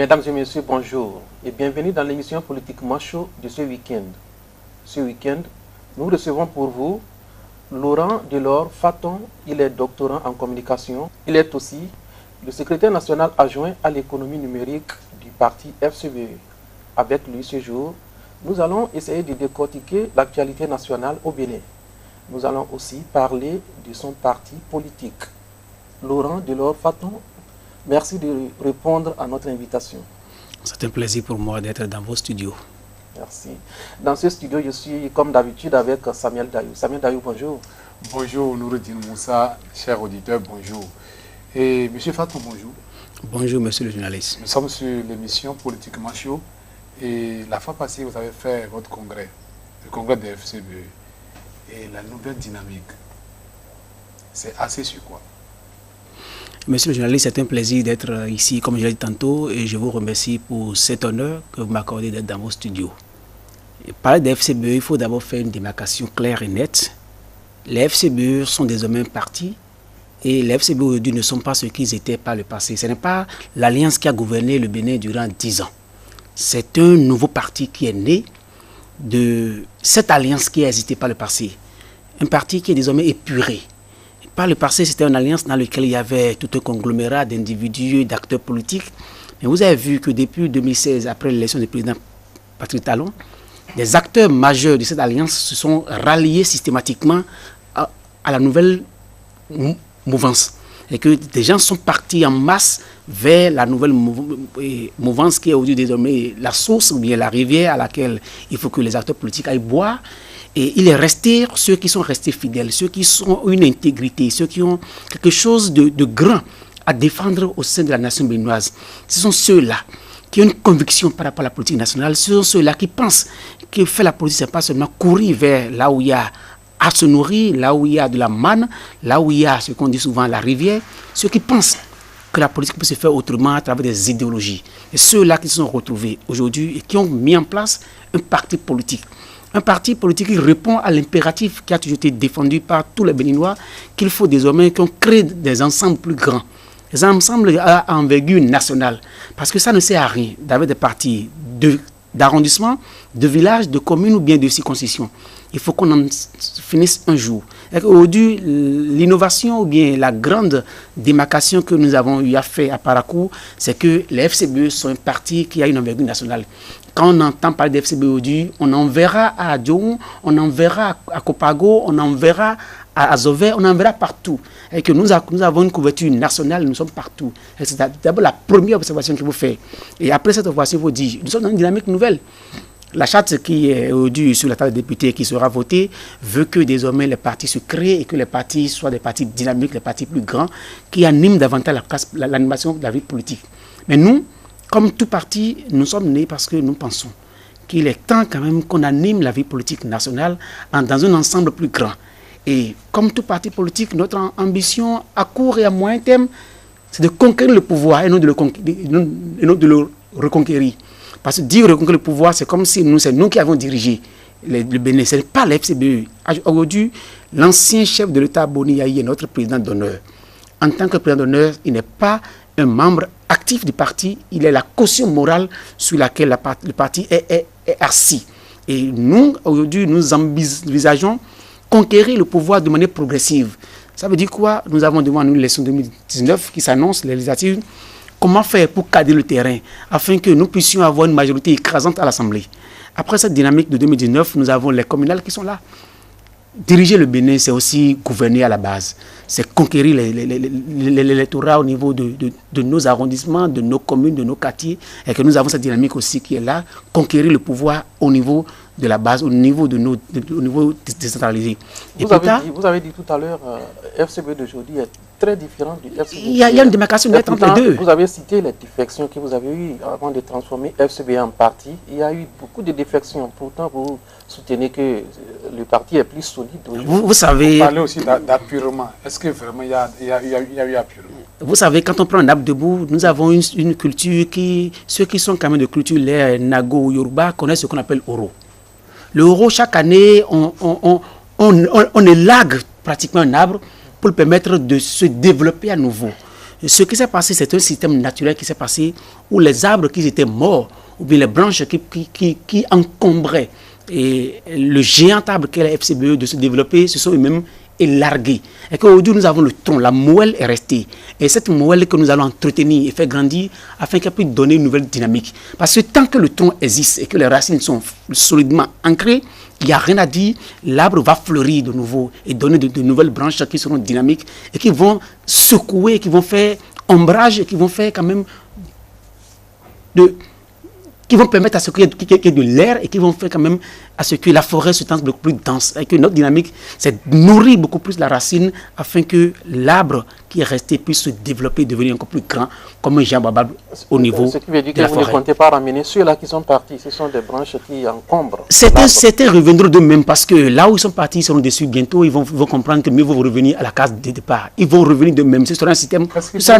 Mesdames et messieurs, bonjour et bienvenue dans l'émission Politiquement Chaud de ce week-end. Ce week-end, nous recevons pour vous Laurent Delors Faton. Il est doctorant en communication. Il est aussi le secrétaire national adjoint à l'économie numérique du parti FCBE. Avec lui ce jour, nous allons essayer de décortiquer l'actualité nationale au Bénin. Nous allons aussi parler de son parti politique. Laurent Delors Faton, merci de répondre à notre invitation. C'est un plaisir pour moi d'être dans vos studios. Merci. Dans ce studio, je suis comme d'habitude avec Samuel Dayou. Samuel Dayou, bonjour. Bonjour Noureddin Moussa, chers auditeurs, bonjour. Et M. Faton, bonjour. Bonjour monsieur le journaliste. Nous sommes sur l'émission Politiquement Chaud et la fois passée, vous avez fait votre congrès, le congrès de FCBE. Et la nouvelle dynamique, c'est assez sur quoi? Monsieur le journaliste, c'est un plaisir d'être ici, comme je l'ai dit tantôt, et je vous remercie pour cet honneur que vous m'accordez d'être dans vos studios. Et parler de FCBE, il faut d'abord faire une démarcation claire et nette. Les FCBE sont désormais un parti, et les FCBE aujourd'hui ne sont pas ce qu'ils étaient par le passé. Ce n'est pas l'alliance qui a gouverné le Bénin durant 10 ans. C'est un nouveau parti qui est né de cette alliance qui a existé par le passé. Un parti qui est désormais épuré. Par le passé, c'était une alliance dans laquelle il y avait tout un conglomérat d'individus et d'acteurs politiques. Mais vous avez vu que depuis 2016, après l'élection du président Patrick Talon, des acteurs majeurs de cette alliance se sont ralliés systématiquement à la nouvelle mouvance. Et que des gens sont partis en masse vers la nouvelle mouvance qui est aujourd'hui désormais la source ou bien la rivière à laquelle il faut que les acteurs politiques aillent boire. Et il est resté ceux qui sont restés fidèles, ceux qui ont une intégrité, ceux qui ont quelque chose de grand à défendre au sein de la nation béninoise. Ce sont ceux-là qui ont une conviction par rapport à la politique nationale. Ce sont ceux-là qui pensent que faire la politique, ce n'est pas seulement courir vers là où il y a à se nourrir, là où il y a de la manne, là où il y a ce qu'on dit souvent la rivière. Ceux qui pensent que la politique peut se faire autrement à travers des idéologies. Et ceux-là qui se sont retrouvés aujourd'hui et qui ont mis en place un parti politique. Un parti politique qui répond à l'impératif qui a toujours été défendu par tous les Béninois, qu'il faut désormais qu'on crée des ensembles plus grands, des ensembles à envergure nationale. Parce que ça ne sert à rien d'avoir des partis d'arrondissement, de villages, de communes ou bien de circonscriptions. Il faut qu'on en finisse un jour. Aujourd'hui, l'innovation ou bien la grande démarcation que nous avons eu à faire à Parakou, c'est que les FCBE sont un parti qui a une envergure nationale. Quand on entend parler de FCBE aujourd'hui, on en verra à Adjoum, on en verra à Copago, on en verra à Azové, on en verra partout. Et que nous avons une couverture nationale, nous sommes partout. C'est d'abord la première observation qu'il faut faire. Et après cette observation, il faut dire, nous sommes dans une dynamique nouvelle. La charte qui est aujourd'hui sur la table des députés qui sera votée veut que désormais les partis se créent et que les partis soient des partis dynamiques, des partis plus grands, qui animent davantage l'animation de la vie politique. Mais nous, comme tout parti, nous sommes nés parce que nous pensons qu'il est temps quand même qu'on anime la vie politique nationale dans un ensemble plus grand. Et comme tout parti politique, notre ambition à court et à moyen terme, c'est de conquérir le pouvoir et non de le reconquérir. Parce que dire reconquérir le pouvoir, c'est comme si c'est nous qui avons dirigé le Bénin. Ce n'est pas la FCBE. Aujourd'hui, l'ancien chef de l'État, Boni Yahi, est notre président d'honneur. En tant que président d'honneur, il n'est pas un membre actif du parti, il est la caution morale sur laquelle le parti est assis. Et nous, aujourd'hui, nous envisageons conquérir le pouvoir de manière progressive. Ça veut dire quoi? Nous avons devant nous l'élection 2019 qui s'annonce, les législatives. Comment faire pour cadrer le terrain afin que nous puissions avoir une majorité écrasante à l'Assemblée? Après cette dynamique de 2019, nous avons les communales qui sont là. Diriger le Bénin, c'est aussi gouverner à la base. C'est conquérir l'électorat au niveau de nos arrondissements, de nos communes, de nos quartiers. Et que nous avons cette dynamique aussi qui est là. Conquérir le pouvoir au niveau de la base, au niveau décentralisé. Vous avez dit tout à l'heure, FCBE d'aujourd'hui est très différent du FCBE. Il y a une démarcation nette entre les deux. Vous avez cité les défections que vous avez eues avant de transformer FCBE en parti. Il y a eu beaucoup de défections. Pourtant, vous soutenez que le parti est plus solide. Vous savez... Vous parlez aussi d'appurement. Est-ce que vraiment il y a eu appurement? Vous savez, quand on prend un arbre debout, nous avons une culture qui... Ceux qui sont quand même de culture, les Nago ou Yoruba, connaissent ce qu'on appelle Oro. Le Oro, chaque année, on élague pratiquement un arbre pour le permettre de se développer à nouveau. Ce qui s'est passé, c'est un système naturel qui s'est passé où les arbres qui étaient morts, ou bien les branches qui encombraient et le géant arbre qu'est la FCBE de se développer, se sont eux-mêmes élargués. Et qu'aujourd'hui, nous avons le tronc, la moelle est restée. Et cette moelle que nous allons entretenir et faire grandir afin qu'elle puisse donner une nouvelle dynamique. Parce que tant que le tronc existe et que les racines sont solidement ancrées, il n'y a rien à dire, l'arbre va fleurir de nouveau et donner de nouvelles branches qui seront dynamiques et qui vont secouer, qui vont faire ombrage et qui vont faire quand même qui vont permettre à ce qu'il y ait de l'air et qui vont faire quand même à ce que la forêt se tende beaucoup plus dense et que notre dynamique, c'est nourrir beaucoup plus la racine afin que l'arbre qui est resté puisse se développer, devenir encore plus grand comme un géant baobab au niveau de la forêt. Ce qui veut dire que vous ne comptez pas ramener ceux-là qui sont partis, ce sont des branches qui encombrent. Certains reviendront d'eux-mêmes parce que là où ils sont partis, ils seront déçus bientôt, ils vont comprendre que mieux vaut revenir à la case de départ. Ils vont revenir d'eux-mêmes, ce sera un système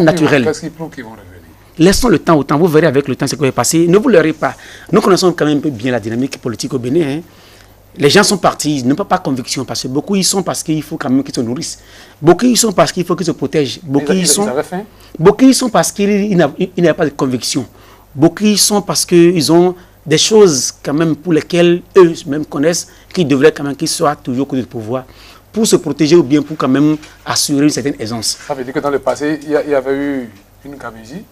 naturel. Qu'est-ce qui prouve qu'ils vont revenir? Laissons le temps au temps, vous verrez avec le temps ce qui va passer. Ne vous leurrez pas. Nous connaissons quand même un peu bien la dynamique politique au Bénin. Hein. Les gens sont partis, ils n'ont pas conviction, parce que beaucoup ils sont parce qu'il faut quand même qu'ils se nourrissent. Beaucoup ils sont parce qu'il faut qu'ils se protègent. Beaucoup ils sont parce qu'ils n'avaient pas de conviction. Beaucoup ils sont parce qu'ils ont des choses quand même pour lesquelles eux-mêmes connaissent qu'ils devraient quand même qu'ils soient toujours côté de pouvoir pour se protéger ou bien pour quand même assurer une certaine aisance. Ça veut dire que dans le passé, il y avait eu une gabegie.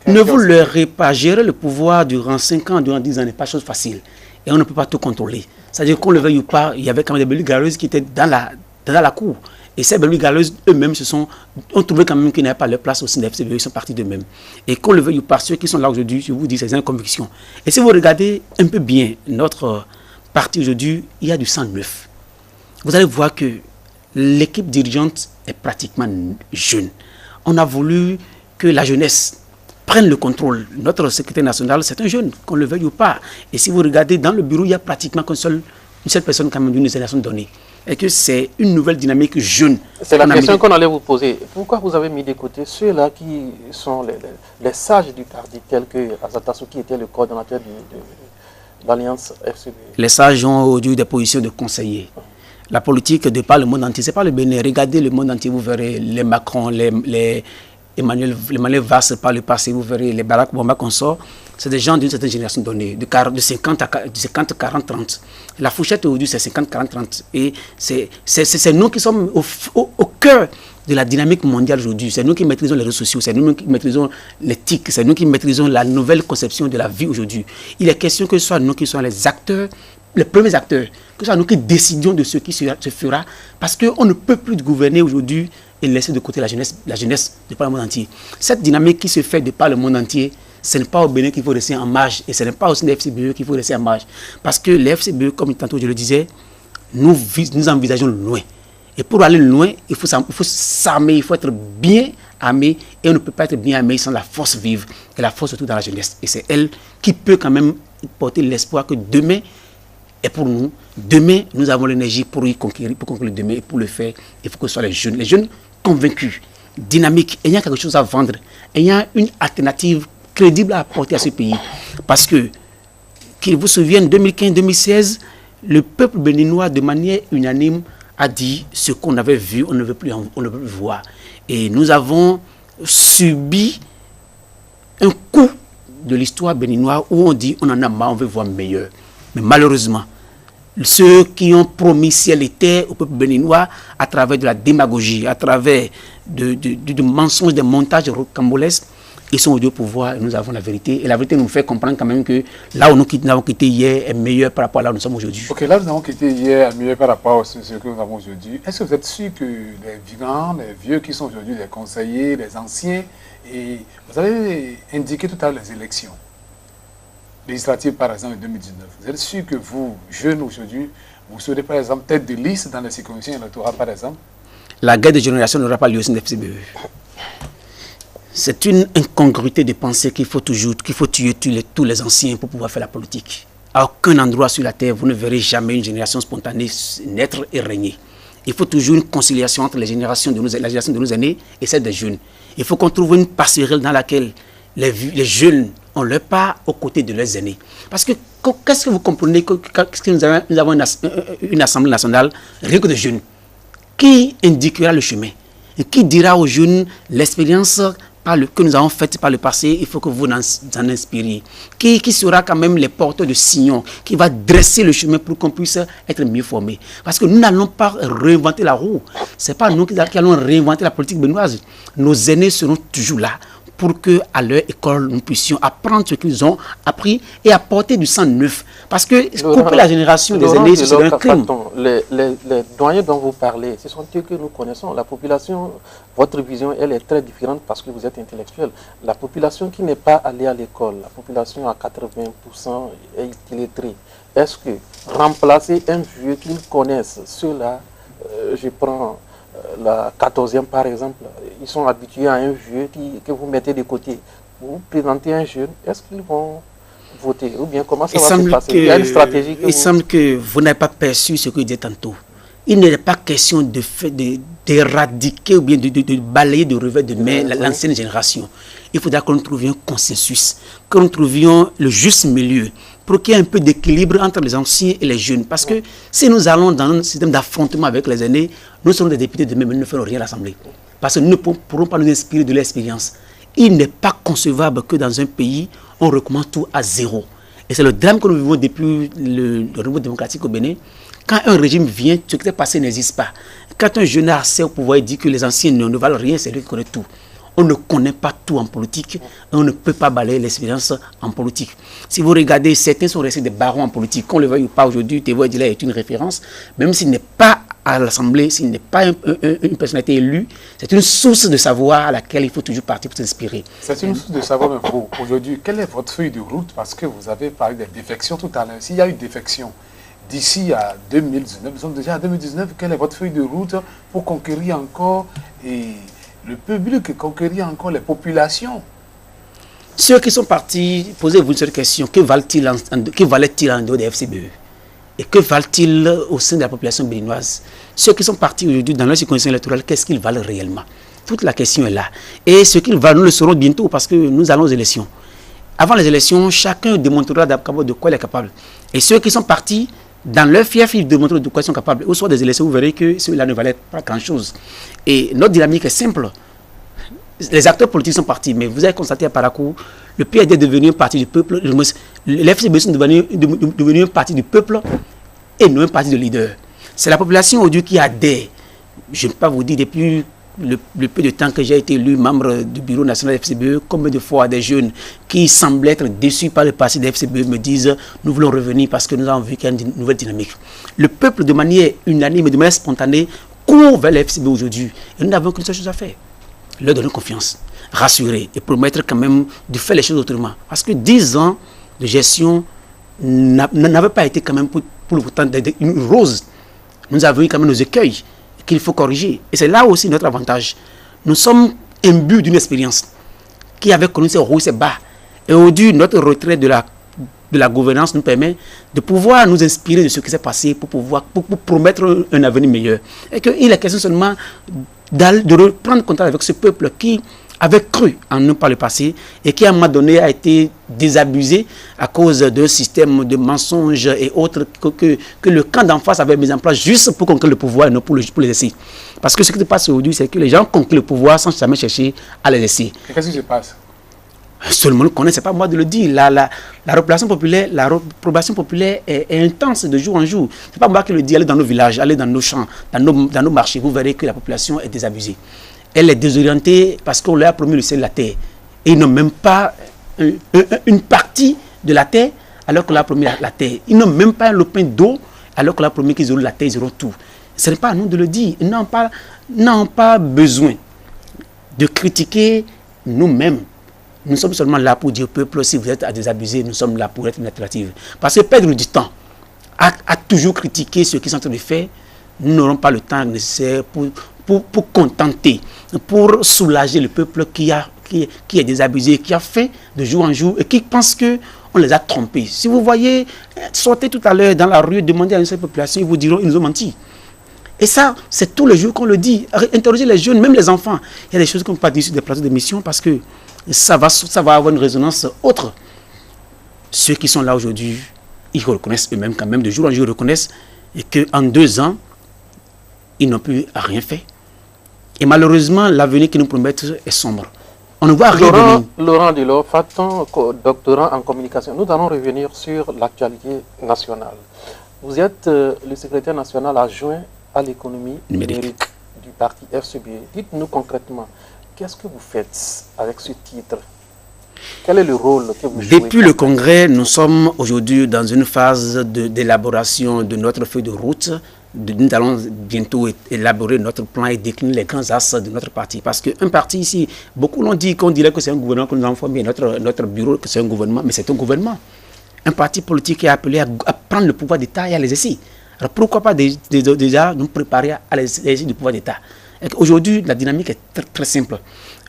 Ne vous leurrez pas, gérer le pouvoir durant 5 ans, durant 10 ans n'est pas chose facile. Et on ne peut pas tout contrôler. C'est-à-dire qu'on le veuille ou pas, il y avait quand même des brebis galeuses qui étaient dans la cour. Et ces brebis galeuses, eux-mêmes, ont trouvé quand même qu'ils n'avaient pas leur place au sein de la FCBE, ils sont partis d'eux-mêmes. Et qu'on le veuille ou pas, ceux qui sont là aujourd'hui, je vous dis, c'est une conviction. Et si vous regardez un peu bien notre parti aujourd'hui, il y a du sang neuf. Vous allez voir que l'équipe dirigeante est pratiquement jeune. On a voulu que la jeunesse prenne le contrôle. Notre secrétaire national, c'est un jeune, qu'on le veuille ou pas. Et si vous regardez dans le bureau, il n'y a pratiquement une seule personne quand même d'une génération donnée. Et que c'est une nouvelle dynamique jeune. C'est la question qu'on allait vous poser. Pourquoi vous avez mis de côté ceux-là qui sont les sages du parti, tels que Azatasu, qui était le coordonnateur de l'Alliance FCBE? Les sages ont aujourd'hui des positions de conseillers. La politique de par le monde entier, ce n'est pas le Bénin. Regardez le monde entier, vous verrez les Macron, les Emmanuel Valls par le passé, vous verrez les Barack Obama qu'on sort, c'est des gens d'une certaine génération donnée, de 50, 40, 30. La fourchette aujourd'hui, c'est 50, 40, 30. Et c'est nous qui sommes au cœur de la dynamique mondiale aujourd'hui. C'est nous qui maîtrisons les réseaux sociaux, c'est nous qui maîtrisons l'éthique, c'est nous qui maîtrisons la nouvelle conception de la vie aujourd'hui. Il est question que ce soit nous qui soyons les acteurs, les premiers acteurs, que ce soit nous qui décidions de ce qui se fera, parce qu'on ne peut plus gouverner aujourd'hui et laisser de côté la jeunesse de par le monde entier. Cette dynamique qui se fait de par le monde entier, ce n'est pas au Bénin qu'il faut rester en marge et ce n'est pas aussi les FCBE qu'il faut rester en marge. Parce que les FCBE, comme tantôt je le disais, nous envisageons loin. Et pour aller loin, il faut s'armer, il faut être bien armé et on ne peut pas être bien armé sans la force vive et la force surtout dans la jeunesse. Et c'est elle qui peut quand même porter l'espoir que demain est pour nous. Demain, nous avons l'énergie pour y conquérir, pour conquérir demain et pour le faire. Il faut que ce soit les jeunes convaincus, dynamiques, ayant quelque chose à vendre, ayant une alternative crédible à apporter à ce pays. Parce que, qu'il vous souvienne, 2015-2016, le peuple béninois, de manière unanime, a dit ce qu'on avait vu, on ne veut plus voir. Et nous avons subi un coup de l'histoire béninoise où on dit on en a marre, on veut voir meilleur. Mais malheureusement, ceux qui ont promis ciel et terre au peuple béninois à travers de la démagogie, à travers de mensonges, des montages rocambolesques, ils sont aujourd'hui au pouvoir et nous avons la vérité. Et la vérité nous fait comprendre quand même que là où nous avons quitté hier est meilleur par rapport à là où nous sommes aujourd'hui. Ok, là où nous avons quitté hier est meilleur par rapport à ce que nous avons aujourd'hui. Est-ce que vous êtes sûr que les vivants, les vieux qui sont aujourd'hui les conseillers, les anciens, et vous avez indiqué tout à l'heure les élections législatives par exemple en 2019. Vous êtes sûr que vous, jeunes aujourd'hui, vous serez par exemple tête de liste dans les circonscriptions électorales par exemple? La guerre de génération n'aura pas lieu au sein de FCBE. C'est une incongruité de penser qu'il faut tuer tous les anciens pour pouvoir faire la politique. À aucun endroit sur la terre, vous ne verrez jamais une génération spontanée naître et régner. Il faut toujours une conciliation entre la génération de nos aînés et celle des jeunes. Il faut qu'on trouve une passerelle dans laquelle les jeunes ont leur part aux côtés de leurs aînés. Parce que, qu'est-ce que vous comprenez que nous avons une Assemblée nationale, rien que de jeunes, qui indiquera le chemin? Et qui dira aux jeunes l'expérience que nous avons faite par le passé, il faut que vous en inspiriez. Qui sera quand même les porteurs de signaux, qui va dresser le chemin pour qu'on puisse être mieux formés. Parce que nous n'allons pas réinventer la roue. Ce n'est pas nous qui allons réinventer la politique béninoise. Nos aînés seront toujours là pour qu'à leur école, nous puissions apprendre ce qu'ils ont appris et apporter du sang neuf. Parce que couper la génération des aînés, c'est un crime. Les doyens dont vous parlez, ce sont eux que nous connaissons. La population, votre vision, elle est très différente parce que vous êtes intellectuel. La population qui n'est pas allée à l'école, la population à 80% est illettrée. Est-ce que remplacer un vieux qu'ils connaissent, ceux-là, je prends la 14e par exemple, ils sont habitués à un vieux que vous mettez de côté. Vous présentez un jeune, est-ce qu'ils vont voter? Ou bien comment ça va se passer? Il y a une stratégie il semble que vous n'avez pas perçu ce que je disais tantôt. Il n'est pas question d'éradiquer ou bien de balayer de revers de main l'ancienne génération. Il faudra que nous trouvions un consensus, que nous trouvions le juste milieu pour qu'il y ait un peu d'équilibre entre les anciens et les jeunes. Parce que si nous allons dans un système d'affrontement avec les aînés, nous serons des députés demain, mais nous ne ferons rien à l'Assemblée. Parce que nous ne pourrons pas nous inspirer de l'expérience. Il n'est pas concevable que dans un pays, on recommence tout à zéro. Et c'est le drame que nous vivons depuis le renouveau démocratique au Bénin. Quand un régime vient, ce qui est passé n'existe pas. Quand un jeune a accès au pouvoir et dit que les anciens ne valent rien, c'est lui qui connaît tout. On ne connaît pas tout en politique, et on ne peut pas balayer l'expérience en politique. Si vous regardez, certains sont restés des barons en politique. Qu'on le veuille ou pas aujourd'hui, Thévo Edila est une référence, même s'il n'est pas à l'Assemblée, s'il n'est pas une personnalité élue, c'est une source de savoir à laquelle il faut toujours partir pour s'inspirer. C'est une source de savoir, mais vous, aujourd'hui, quelle est votre feuille de route? Parce que vous avez parlé des défections tout à l'heure. S'il y a une défection d'ici à 2019, nous sommes déjà à 2019, quelle est votre feuille de route pour conquérir encore le public, conquérir encore les populations? Ceux qui sont partis, posez-vous une seule question, que valaient-ils en dehors des FCBE? Et que valent-ils au sein de la population béninoise? Ceux qui sont partis aujourd'hui dans leur circonscription électorale, qu'est-ce qu'ils valent réellement? Toute la question est là. Et ce qu'ils valent, nous le saurons bientôt parce que nous allons aux élections. Avant les élections, chacun démontrera de quoi il est capable. Et ceux qui sont partis, dans leur fief, ils démontrent de quoi ils sont capables. Au soir des élections, vous verrez que ceux-là ne valaient pas grand-chose. Et notre dynamique est simple. Les acteurs politiques sont partis, mais vous avez constaté à Parakou, le PAD est devenu un parti du peuple, les FCB sont devenus un parti du peuple et non un parti de leader. C'est la population aujourd'hui qui adhère. Je ne peux pas vous dire depuis le peu de temps que j'ai été élu membre du bureau national de FCBE, combien de fois des jeunes qui semblent être déçus par le passé de FCBE me disent nous voulons revenir parce que nous avons vu qu'il y a une nouvelle dynamique. Le peuple de manière unanime et de manière spontanée court vers le FCBE aujourd'hui et nous n'avons qu'une seule chose à faire. Leur donner confiance, rassurer et promettre quand même de faire les choses autrement. Parce que 10 ans de gestion n'avaient pas été quand même pour autant une rose. Nous avons eu quand même nos écueils qu'il faut corriger. Et c'est là aussi notre avantage. Nous sommes imbus d'une expérience qui avait connu ses hauts et ses bas. Et aujourd'hui, notre retrait de la gouvernance nous permet de pouvoir nous inspirer de ce qui s'est passé pour promettre un avenir meilleur. Et qu'il est question seulement de reprendre contact avec ce peuple qui avait cru en nous par le passé et qui à un moment donné a été désabusé à cause d'un système de mensonges et autres que le camp d'en face avait mis en place juste pour conquérir le pouvoir et non pour les essayer. Parce que ce qui se passe aujourd'hui, c'est que les gens conquèrent le pouvoir sans jamais chercher à les essayer. Qu'est-ce qui se passe? Tout le monde connaît, c'est pas moi de le dire. La reprobation populaire est intense de jour en jour. C'est pas moi qui le dis. Allez dans nos villages, allez dans nos champs, dans nos marchés, vous verrez que la population est désabusée. Elle est désorientée parce qu'on leur a promis le ciel et la terre. Et ils n'ont même pas une partie de la terre alors qu'on leur a promis la terre. Ils n'ont même pas un lopin d'eau alors qu'on leur a promis qu'ils auront la terre, ils auront tout. Ce n'est pas à nous de le dire. Ils n'ont pas besoin de critiquer nous-mêmes. Nous sommes seulement là pour dire au peuple, si vous êtes à désabuser, nous sommes là pour être une alternative. Parce que perdre du temps à toujours critiquer ce qu'ils sont en train de faire, nous n'aurons pas le temps nécessaire pour contenter, pour soulager le peuple qui est désabusé, qui a faim de jour en jour et qui pense qu'on les a trompés. Si vous voyez, sortez tout à l'heure dans la rue, demandez à une seule population, ils vous diront, ils nous ont menti. Et ça, c'est tous les jours qu'on le dit. Interrogez les jeunes, même les enfants. Il y a des choses qu'on ne peut pas dire sur des plateaux d'émission parce que ça va avoir une résonance autre. Ceux qui sont là aujourd'hui, ils reconnaissent eux-mêmes quand même, de jour en jour, ils reconnaissent et qu'en 2 ans, ils n'ont plus rien fait. Et malheureusement, l'avenir qui nous promettent est sombre. On ne voit rien de nous. Laurent Delors, Faton, doctorant en communication. Nous allons revenir sur l'actualité nationale. Vous êtes le secrétaire national adjoint à l'économie numérique du parti RCB. Dites-nous concrètement, qu'est-ce que vous faites avec ce titre? Quel est le rôle que vous jouez? Depuis le Congrès, nous sommes aujourd'hui dans une phase d'élaboration de notre feuille de route. Nous allons bientôt élaborer notre plan et décliner les grands axes de notre parti. Parce qu'un parti ici, beaucoup l'ont dit qu'on dirait que c'est un gouvernement que nous avons formé, notre bureau, que c'est un gouvernement, mais c'est un gouvernement. Un parti politique est appelé à prendre le pouvoir d'État et à l'exercer. Alors pourquoi pas déjà nous préparer à l'exercice du pouvoir d'État? Aujourd'hui, la dynamique est très, très simple.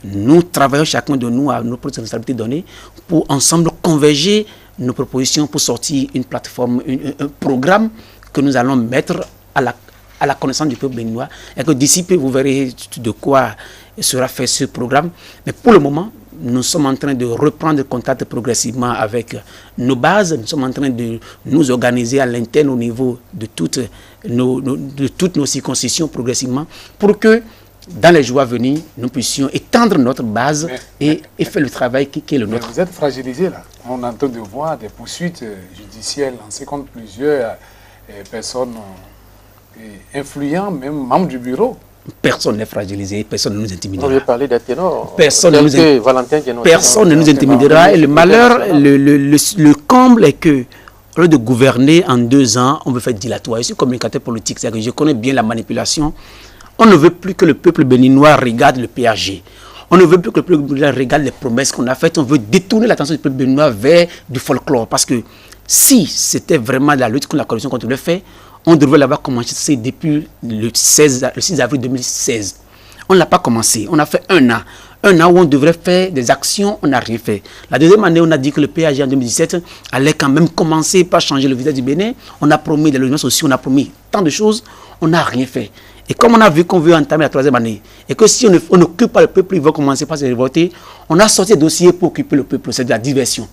Nous travaillons chacun de nous à nos propres responsabilités données pour ensemble converger nos propositions pour sortir une plateforme, un programme que nous allons mettre à la connaissance du peuple béninois. Et que d'ici peu, vous verrez de quoi sera fait ce programme. Mais pour le moment, nous sommes en train de reprendre contact progressivement avec nos bases. Nous sommes en train de nous organiser à l'interne au niveau de toutes nos circonscriptions progressivement pour que dans les jours à venir, nous puissions étendre notre base et faire le travail qui est le nôtre. Vous êtes fragilisé là. On est en train de voir des poursuites judiciaires lancées contre plusieurs personnes influentes, même membres du bureau. Personne n'est fragilisé, personne ne nous intimidera. On veut parler des ténors. Personne ne nous intimidera. Et le malheur, le comble est que, au lieu de gouverner en 2 ans, on veut faire dilatoire. Je suis communicateur politique, c'est-à-dire que je connais bien la manipulation. On ne veut plus que le peuple béninois regarde le PAG. On ne veut plus que le peuple béninois regarde les promesses qu'on a faites. On veut détourner l'attention du peuple béninois vers du folklore. Parce que si c'était vraiment la lutte contre la corruption qu'on devait faire, on devrait l'avoir commencé depuis le 6 avril 2016. On ne l'a pas commencé. On a fait 1 an. 1 an où on devrait faire des actions, on n'a rien fait. La deuxième année, on a dit que le PAG en 2017 allait quand même commencer par changer le visage du Bénin. On a promis des logements sociaux, on a promis tant de choses. On n'a rien fait. Et comme on a vu qu'on veut entamer la 3e année, et que si on n'occupe pas le peuple, il va commencer par se révolter, on a sorti des dossiers pour occuper le peuple. C'est de la diversion.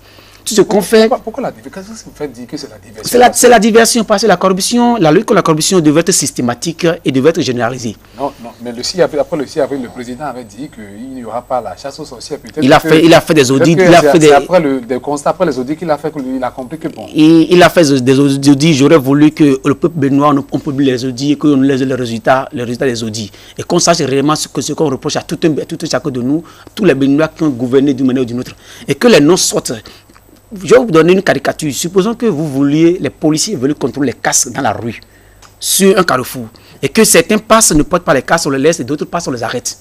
Tout ce qu'on fait... Pourquoi la diversion? Qu'est-ce que vous faites dire que c'est la diversion? C'est la diversion, parce que la corruption, la lutte contre la corruption devait être systématique et devait être généralisée. Non, mais après le 6 avril, le président avait dit qu'il n'y aura pas la chasse aux sorcières. Il a fait des audits. Après des constats, après les audits qu'il a fait, qu'il a compris que bon... Il a fait des audits. J'aurais voulu que le peuple béninois, on publie les audits et qu'on laisse les résultats des audits. Et qu'on sache réellement ce qu'on reproche à tout chacun de nous, tous les béninois qui ont gouverné d'une manière ou d'une autre. Et que les noms sortent. Je vais vous donner une caricature. Supposons que les policiers veulent contrôler les casques dans la rue, sur un carrefour, et que certains passent, ne portent pas les casques, on les laisse, et d'autres passent, on les arrête.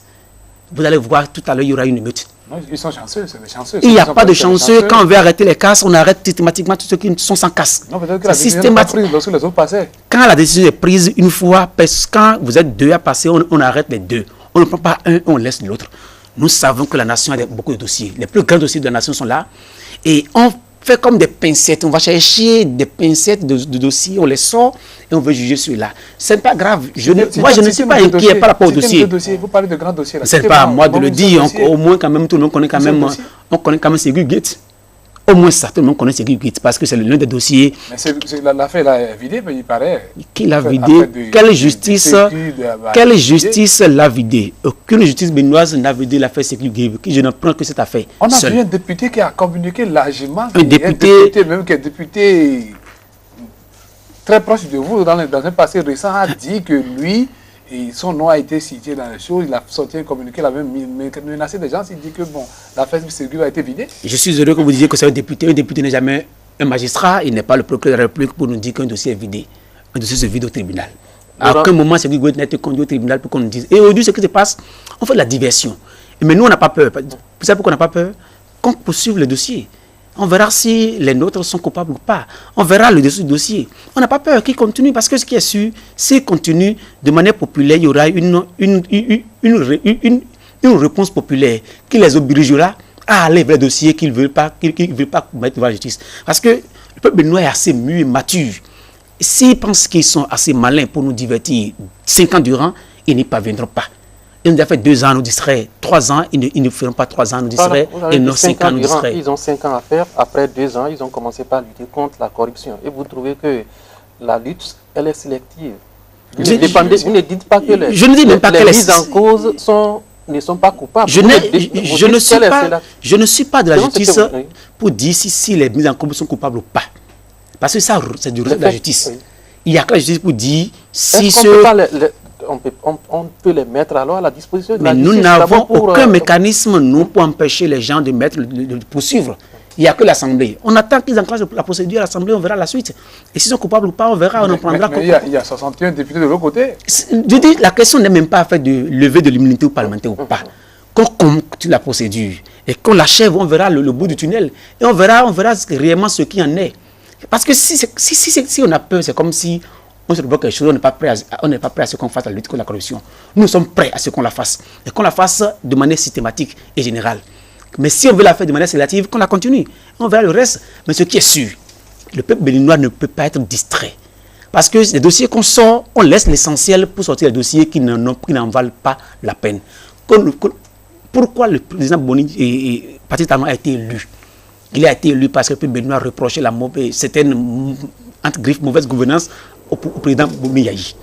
Vous allez voir, tout à l'heure, il y aura une émeute. Non, ils sont chanceux, c'est des chanceux. Il n'y a pas de chanceux. Quand on veut arrêter les casques, on arrête systématiquement tous ceux qui sont sans casque. Non, peut-être que la décision n'est pas prise lorsque les autres passaient. Quand la décision est prise une fois, parce que quand vous êtes 2 à passer, on arrête les 2. On ne prend pas un, on laisse l'autre. Nous savons que la nation a beaucoup de dossiers. Les plus grands dossiers de la nation sont là. Et on fait comme des pincettes. On va chercher des pincettes de dossiers, on les sort et on veut juger ceux-là. Ce n'est pas grave. Moi, je ne suis pas inquiet par rapport au dossier. Vous parlez de grands dossiers. Ce n'est pas à moi de le dire. Au moins, quand même, tout le monde connaît quand même. On connaît quand même Ségur Gates. Au moins ça, tout le monde connaît Ségur Gates parce que c'est l'un des dossiers. Mais l'affaire l'a vidé, mais il paraît. Qui l'a vidé? Quelle justice l'a vidé? Aucune justice béninoise n'a vidé l'affaire Ségur Gates. Je ne prends que cette affaire. On a vu un député qui a communiqué largement. Un député même qui est député très proche de vous dans un passé récent a dit que lui. Et son nom a été cité dans les choses, il a sorti un communiqué, il avait menacé des gens, il dit que bon, l'affaire Ségur a été vidée. Je suis heureux que vous disiez que c'est un député. Un député n'est jamais un magistrat, il n'est pas le procureur de la République pour nous dire qu'un dossier est vidé. Un dossier se vide au tribunal. À aucun moment, Ségur n'a été conduit au tribunal pour qu'on nous dise. Et aujourd'hui, ce qui se passe, on fait de la diversion. Mais nous, on n'a pas peur. Vous savez pourquoi on n'a pas peur? Qu'on poursuive le dossier. On verra si les nôtres sont coupables ou pas. On verra le dossier. On n'a pas peur qu'il continue parce que ce qui est sûr, s'il continue de manière populaire, il y aura une réponse populaire qui les obligera à aller vers le dossier qu'ils ne veulent pas mettre devant la justice. Parce que le peuple béninois est assez mûr et mature. S'ils pensent qu'ils sont assez malins pour nous divertir 5 ans durant, ils n'y parviendront pas. Ils ont déjà fait 2 ans, nous distraient. 3 ans, ils ne feront pas 3 ans, nous distraient. Et nos 5 ans, nous distraient. Ils ont 5 ans à faire. Après 2 ans, ils ont commencé par lutter contre la corruption. Et vous trouvez que la lutte, elle est sélective? Vous ne dites pas que je ne dis même pas les que mises en cause ne sont pas coupables. Je ne suis pas de la justice pour dire si les mises en cause sont coupables ou pas. Parce que ça, c'est du ressort de la justice. Oui. Il n'y a que la justice pour dire si on peut les mettre alors à la disposition de la justice. Mais nous n'avons aucun mécanisme, nous, pour empêcher les gens de poursuivre. Il n'y a que l'Assemblée. On attend qu'ils enclenchent la procédure à l'Assemblée, on verra la suite. Et s'ils sont coupables ou pas, on verra, on en prendra. Mais il y a 61 députés de l'autre côté. Je dis, la question n'est même pas faite de lever de l'immunité parlementaire ou pas. Qu'on conclue la procédure et qu'on l'achève, on verra le bout du tunnel. Et on verra réellement ce qu'il en est. Parce que si on a peur, c'est comme si on se bloque quelque chose, on n'est pas prêt à ce qu'on fasse la lutte contre la corruption. Nous sommes prêts à ce qu'on la fasse. Et qu'on la fasse de manière systématique et générale. Mais si on veut la faire de manière sélective, qu'on la continue. On verra le reste. Mais ce qui est sûr, le peuple béninois ne peut pas être distrait. Parce que les dossiers qu'on sort, on laisse l'essentiel pour sortir les dossiers qui n'en valent pas la peine. Pourquoi le président Boni et Patrice Talon a été élu? Il a été élu parce que le peuple béninois reprochait certaines entre griffes mauvaise gouvernance au président Boni Yayi.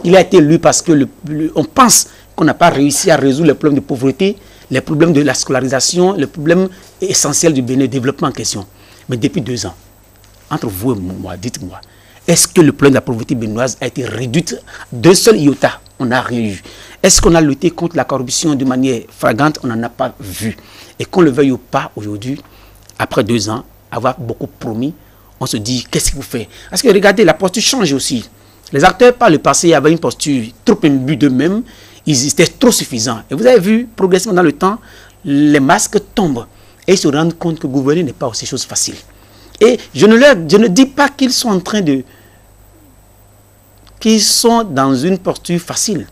Il a été élu parce que on pense qu'on n'a pas réussi à résoudre les problèmes de pauvreté, les problèmes de la scolarisation, les problèmes essentiels du Bénin, développement en question. Mais depuis 2 ans, entre vous et moi, dites-moi, est-ce que le problème de la pauvreté béninoise a été réduit d'un seul iota? On n'a rien eu. Est-ce qu'on a lutté contre la corruption de manière flagrante? On n'en a pas vu. Et qu'on le veuille ou pas aujourd'hui, après 2 ans, avoir beaucoup promis, on se dit, qu'est-ce qu'il vous fait? Parce que regardez, la posture change aussi. Les acteurs, par le passé, avaient une posture trop imbue d'eux-mêmes. Ils étaient trop suffisants. Et vous avez vu, progressivement dans le temps, les masques tombent. Et ils se rendent compte que gouverner n'est pas aussi chose facile. Et je ne dis pas qu'ils sont en train de... qu'ils sont dans une posture facile.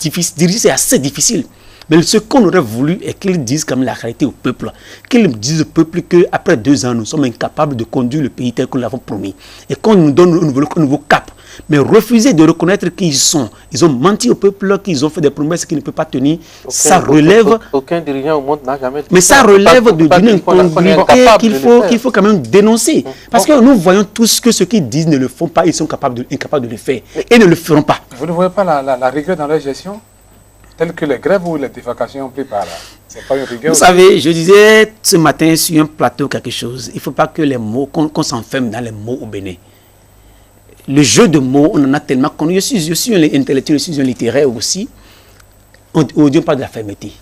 Diriger, c'est assez difficile. Mais ce qu'on aurait voulu est qu'ils disent quand même la réalité au peuple. Qu'ils disent au peuple qu'après 2 ans, nous sommes incapables de conduire le pays tel que nous l'avons promis. Et qu'on nous donne un nouveau cap. Mais refuser de reconnaître qu'ils ont menti au peuple, qu'ils ont fait des promesses qu'ils ne peuvent pas tenir, ça relève... Aucun dirigeant au monde n'a jamais dit. Mais ça relève d'une incongruité qu'il faut quand même dénoncer. Parce que nous voyons tous que ceux qui disent ne le font pas, ils sont incapables de le faire. Et ne le feront pas. Vous ne voyez pas la rigueur dans leur gestion, telle que les grèves ou les défalcations pris par là? C'est pas une rigueur. Vous savez, je disais ce matin sur un plateau quelque chose. Il ne faut pas que les mots, qu'on s'enferme dans les mots au Bénin. Le jeu de mots, on en a tellement connu. Je suis un intellectuel, je suis un littéraire aussi. On dit pas de la fermeté.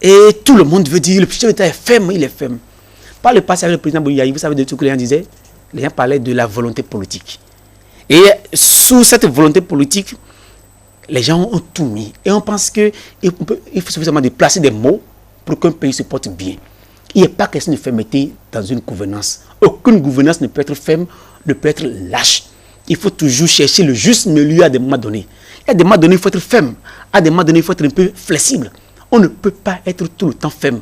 Et tout le monde veut dire, le chef d'État est ferme, il est ferme. Par le passé avec le président Bouyaï, vous savez de tout ce que les gens disaient? Les gens parlaient de la volonté politique. Et sous cette volonté politique, les gens ont tout mis. Et on pense qu'il faut suffisamment déplacer des mots pour qu'un pays se porte bien. Il n'y a pas question de fermeté dans une gouvernance. Aucune gouvernance ne peut être ferme, ne peut être lâche. Il faut toujours chercher le juste milieu à des moments donnés. À des moments donnés, il faut être ferme. À des moments donnés, il faut être un peu flexible. On ne peut pas être tout le temps ferme.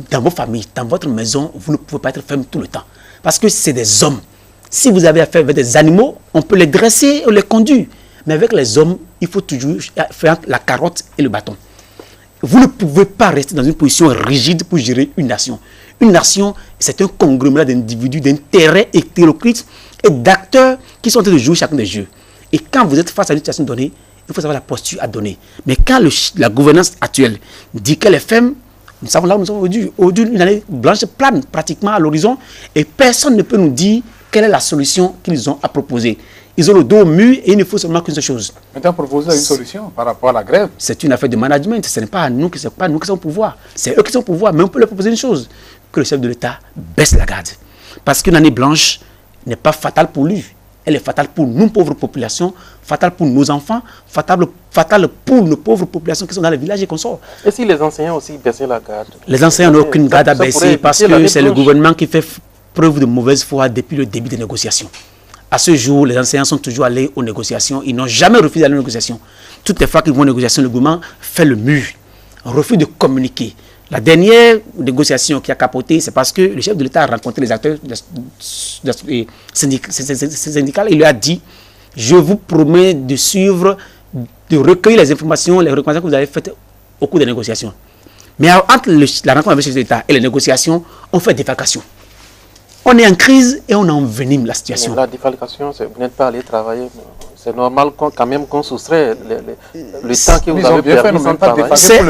Dans vos familles, dans votre maison, vous ne pouvez pas être ferme tout le temps. Parce que c'est des hommes. Si vous avez affaire avec des animaux, on peut les dresser ou les conduire. Mais avec les hommes, il faut toujours faire la carotte et le bâton. Vous ne pouvez pas rester dans une position rigide pour gérer une nation. Une nation, c'est un conglomérat d'individus, d'intérêts hétéroclites et d'acteurs qui sont en train de jouer chacun des jeux. Et quand vous êtes face à une situation donnée, il faut savoir la posture à donner. Mais quand la gouvernance actuelle dit qu'elle est ferme, nous savons là où nous sommes aujourd'hui. Aujourd'hui, une année blanche plane pratiquement à l'horizon et personne ne peut nous dire quelle est la solution qu'ils ont à proposer. Ils ont le dos au mur et il ne faut seulement qu'une seule chose. Maintenant, proposer une solution par rapport à la grève. C'est une affaire de management. Ce n'est pas à nous, c'est pas nous qui sommes au pouvoir. C'est eux qui sont au pouvoir. Mais on peut leur proposer une chose, que le chef de l'État baisse la garde. Parce qu'une année blanche n'est pas fatale pour lui. Elle est fatale pour nous, pauvres populations, fatale pour nos enfants, fatale pour nos pauvres populations qui sont dans les villages et qu'on sort. Et si les enseignants aussi baissaient la garde? Les enseignants n'ont aucune garde à baisser parce que c'est le gouvernement qui fait preuve de mauvaise foi depuis le début des négociations. À ce jour, les enseignants sont toujours allés aux négociations. Ils n'ont jamais refusé d'aller aux négociations. Toutes les fois qu'ils vont aux négociations, le gouvernement fait le mur. On refuse de communiquer. La dernière négociation qui a capoté, c'est parce que le chef de l'État a rencontré les acteurs syndicaux. Il lui a dit, je vous promets de suivre, de recueillir les informations, les recommandations que vous avez faites au cours des négociations. Mais entre la rencontre avec le chef de l'État et les négociations, on fait défalcation. On est en crise et on envenime la situation. Mais la défalcation, vous n'êtes pas allé travailler C'est normal quand même qu'on soustrait le temps que vous avez perdu sans travail. C'est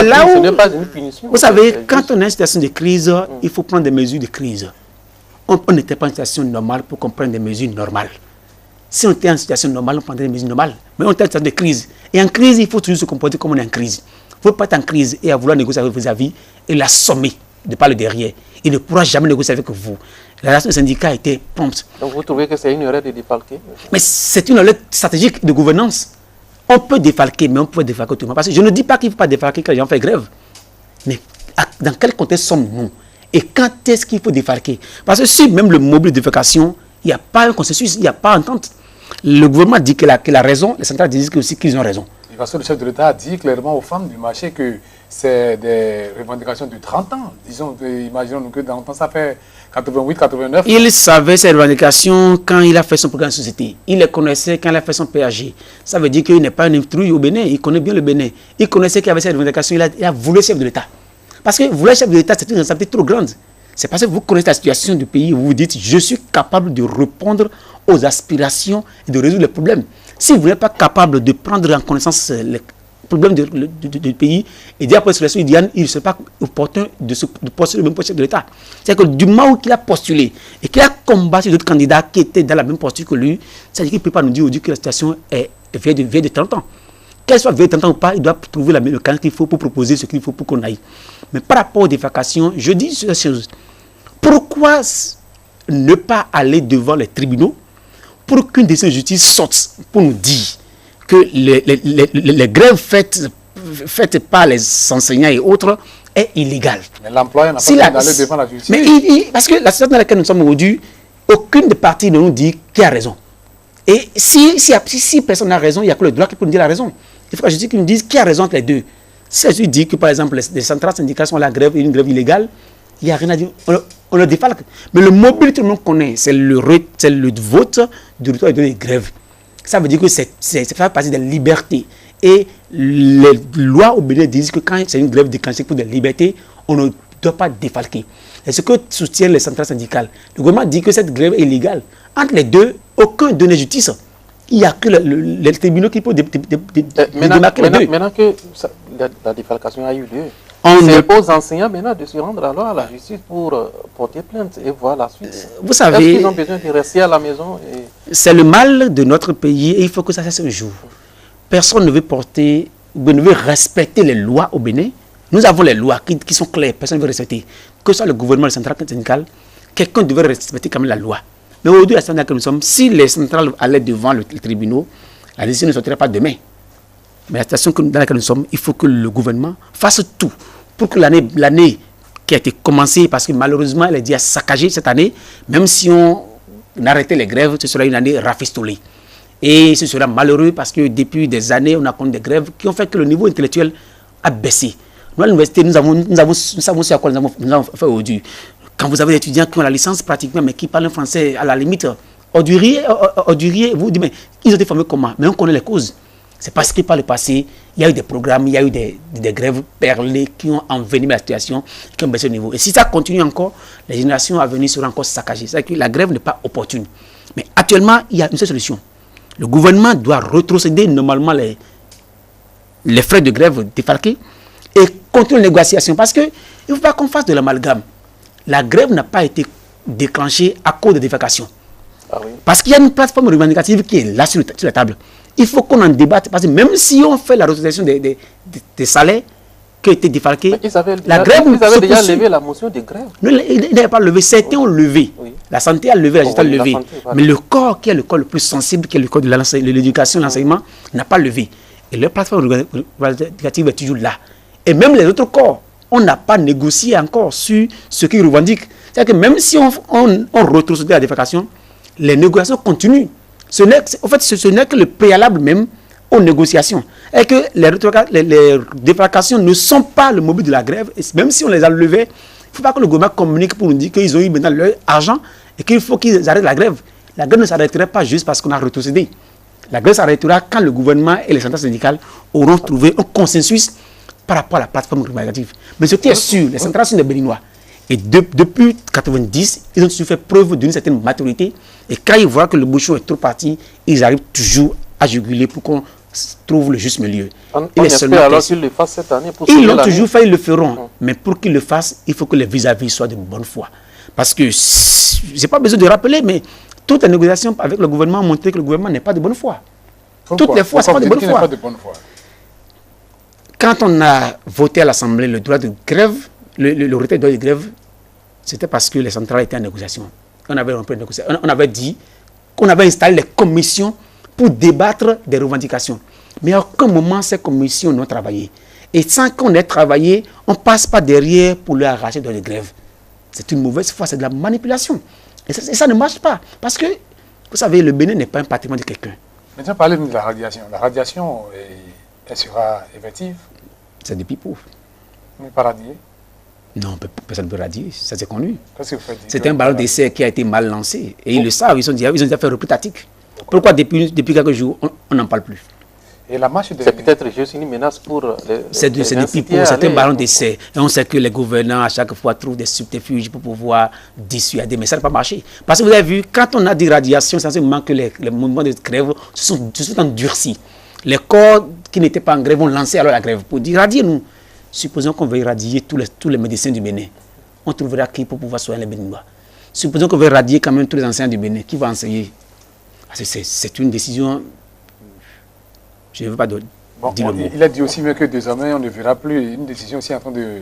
là où, ce n'est pas une punition. Vous savez, quand on est en situation de crise, il faut prendre des mesures de crise. On n'était pas en situation normale pour qu'on prenne des mesures normales. Si on était en situation normale, on prendrait des mesures normales. Mais on était en situation de crise. Et en crise, il faut toujours se comporter comme on est en crise. Il ne faut pas être en crise et à vouloir négocier avec vos avis et l'assommer de par le derrière. Il ne pourra jamais négocier avec vous. La relation syndicat a été prompte. Donc vous trouvez que c'est une erreur de défalquer? Mais c'est une erreur stratégique de gouvernance. On peut défalquer, mais on peut défalquer autrement. Parce que je ne dis pas qu'il ne faut pas défalquer quand les gens font grève. Mais dans quel contexte sommes-nous? Et quand est-ce qu'il faut défalquer? Parce que si même le mobile de défalcation, il n'y a pas un consensus, il n'y a pas d'entente. Le gouvernement dit qu'il a raison, les centrales disent aussi qu'ils ont raison. Parce que le chef de l'État a dit clairement aux femmes du marché que c'est des revendications de 30 ans. Disons, imaginons que dans le temps, ça fait 88, 89. Il savait ces revendications quand il a fait son programme de société. Il les connaissait quand il a fait son PAG. Ça veut dire qu'il n'est pas un intrus au Bénin. Il connaît bien le Bénin. Il connaissait qu'il y avait ces revendications. Il a voulu chef de l'État. Parce que vouloir chef de l'État, c'est une responsabilité trop grande. C'est parce que vous connaissez la situation du pays, vous vous dites, je suis capable de répondre aux aspirations et de résoudre les problèmes. Si vous n'êtes pas capable de prendre en connaissance les problèmes du pays et dire après la solution, il ne serait pas opportun de postuler le même chef de l'État. C'est-à-dire que du moment où il a postulé et qu'il a combattu d'autres candidats qui étaient dans la même posture que lui, c'est-à-dire qu'il ne peut pas nous dire aujourd'hui que la situation est vieille de 30 ans. Qu'elle soit vieille de 30 ans ou pas, il doit trouver le camp qu'il faut pour proposer ce qu'il faut pour qu'on aille. Mais par rapport aux défalcations, je dis cette chose. Pourquoi ne pas aller devant les tribunaux pour qu'une décision de justice sorte pour nous dire que les grèves faites par les enseignants et autres est illégale? Mais l'employeur n'a pas besoin d'aller devant la justice. Mais parce que la situation dans laquelle nous sommes aujourd'hui, aucune des parties ne nous dit qui a raison. Et si personne n'a raison, il n'y a que le droit qui peut nous dire la raison. Il faut que la justice nous dise qui a raison entre les deux. Si la justice dit que par exemple les centrales syndicales sont à la grève, une grève illégale, il n'y a rien à dire. On le défalque. Mais le mobile, tout le monde connaît, c'est le vote du retour des grèves. Ça veut dire que c'est faire partie des libertés. Et les lois au Bénin disent que quand c'est une grève déclenchée pour des libertés, on ne doit pas défalquer. C'est ce que soutiennent les centrales syndicales. Le gouvernement dit que cette grève est illégale. Entre les deux, aucun donne justice. Il n'y a que les tribunaux qui peuvent démarquer les deux. Maintenant que la défalcation a eu lieu, c'est aux enseignants maintenant de se rendre alors à la justice pour porter plainte et voir la suite. Vous savez, est-ce qu'ils ont besoin de rester à la maison C'est le mal de notre pays et il faut que ça cesse un jour. Personne ne veut respecter les lois au Bénin. Nous avons les lois qui sont claires, personne ne veut respecter. Que ce soit le gouvernement, les centrales syndicales, quelqu'un devait respecter quand même la loi. Mais aujourd'hui, la situation dans laquelle nous sommes, si les centrales allaient devant le tribunal, la décision ne sortirait pas demain. Mais la situation dans laquelle nous sommes, il faut que le gouvernement fasse tout pour que l'année qui a été commencée, parce que malheureusement, elle est déjà saccagée cette année, même si on arrêtait les grèves, ce sera une année rafistolée. Et ce sera malheureux parce que depuis des années, on a connu des grèves qui ont fait que le niveau intellectuel a baissé. Nous, à l'université, nous savons ce à quoi nous avons fait aujourd'hui. Quand vous avez des étudiants qui ont la licence pratiquement, mais qui parlent un français à la limite, ordurier, vous dites, mais ils ont été formés comment? Mais on connaît les causes. C'est parce que par le passé, il y a eu des programmes, il y a eu des grèves perlées qui ont envenimé la situation, qui ont baissé le niveau. Et si ça continue encore, les générations à venir seront encore saccagées. C'est-à-dire que la grève n'est pas opportune. Mais actuellement, il y a une seule solution. Le gouvernement doit retrocéder normalement les frais de grève défalqués et continuer les négociations. Parce qu'il ne faut pas qu'on fasse de l'amalgame. La grève n'a pas été déclenchée à cause de défalcation. Ah oui. Parce qu'il y a une plateforme revendicative qui est là sur la table. Il faut qu'on en débatte. Parce que même si on fait la retrocession des salaires qui ont été défalqués, la grève... Ils avaient déjà levé la motion de grève. Non, ils n'avaient pas levé. Certains ont levé. Oui. La santé a levé, la justice a levé. Mais le corps qui est le corps le plus sensible, qui est le corps de l'éducation, l'enseignement, n'a pas levé. Et leur plateforme revendicative est toujours là. Et même les autres corps, on n'a pas négocié encore sur ce qu'ils revendiquent. C'est-à-dire que même si on retrocède la défalcation, les négociations continuent. Ce n'est que le préalable même aux négociations. Et que les défalcations ne sont pas le mobile de la grève. Et même si on les a levés, il ne faut pas que le gouvernement communique pour nous dire qu'ils ont eu maintenant leur argent et qu'il faut qu'ils arrêtent la grève. La grève ne s'arrêterait pas juste parce qu'on a retrocédé. La grève s'arrêtera quand le gouvernement et les centrales syndicales auront trouvé un consensus par rapport à la plateforme revendicative. Mais ce qui est sûr, les centrales sont des Béninois. Et depuis 90, ils ont toujours fait preuve d'une certaine maturité. Et quand ils voient que le bouchon est trop parti, ils arrivent toujours à juguler pour qu'on trouve le juste milieu. On espère alors qu'ils le fassent cette année. Ils l'ont toujours fait, ils le feront. Mais pour qu'ils le fassent, il faut que les vis-à-vis soient de bonne foi. Parce que, je n'ai pas besoin de rappeler, mais toutes les négociations avec le gouvernement ont montré que le gouvernement n'est pas de bonne foi. Pourquoi? Toutes les fois, ce n'est pas de bonne foi. Quand on a voté à l'Assemblée le droit de grève, le retrait du droit de grève, c'était parce que les centrales étaient en négociation. On avait dit qu'on avait installé les commissions pour débattre des revendications. Mais à aucun moment, ces commissions n'ont travaillé. Et sans qu'on ait travaillé, on ne passe pas derrière pour leur arracher le droit de grève. C'est une mauvaise foi, c'est de la manipulation. Et ça ne marche pas. Parce que, vous savez, le Bénin n'est pas un patrimoine de quelqu'un. Maintenant, parlez de la radiation. La radiation, elle sera effective? C'est des pipos. On n'est pas radié? Non, personne ne peut radier, ça c'est connu. Qu'est-ce que vous faites? C'est un ballon d'essai qui a été mal lancé. Et ils le savent, ils ont déjà fait repris tactique. Pourquoi depuis quelques jours, on n'en parle plus? Et la marche c'est peut-être juste une menace pour les c'est des pipos, c'est un ballon d'essai. Et on sait que les gouvernants, à chaque fois, trouvent des subterfuges pour pouvoir dissuader. Mais ça n'a pas marché. Parce que vous avez vu, quand on a dit radiation, c'est à ce moment que les mouvements de grève se sont endurcis. Les corps qui n'étaient pas en grève ont lancé alors la grève pour dire radiez-nous. Supposons qu'on veuille radier tous les médecins du Bénin. On trouvera qui pour pouvoir soigner les Béninois. Supposons qu'on veuille radier quand même tous les enseignants du Bénin. Qui va enseigner? C'est une décision. Je ne veux pas dire le mot. Il a dit aussi que désormais on ne verra plus une décision aussi en train de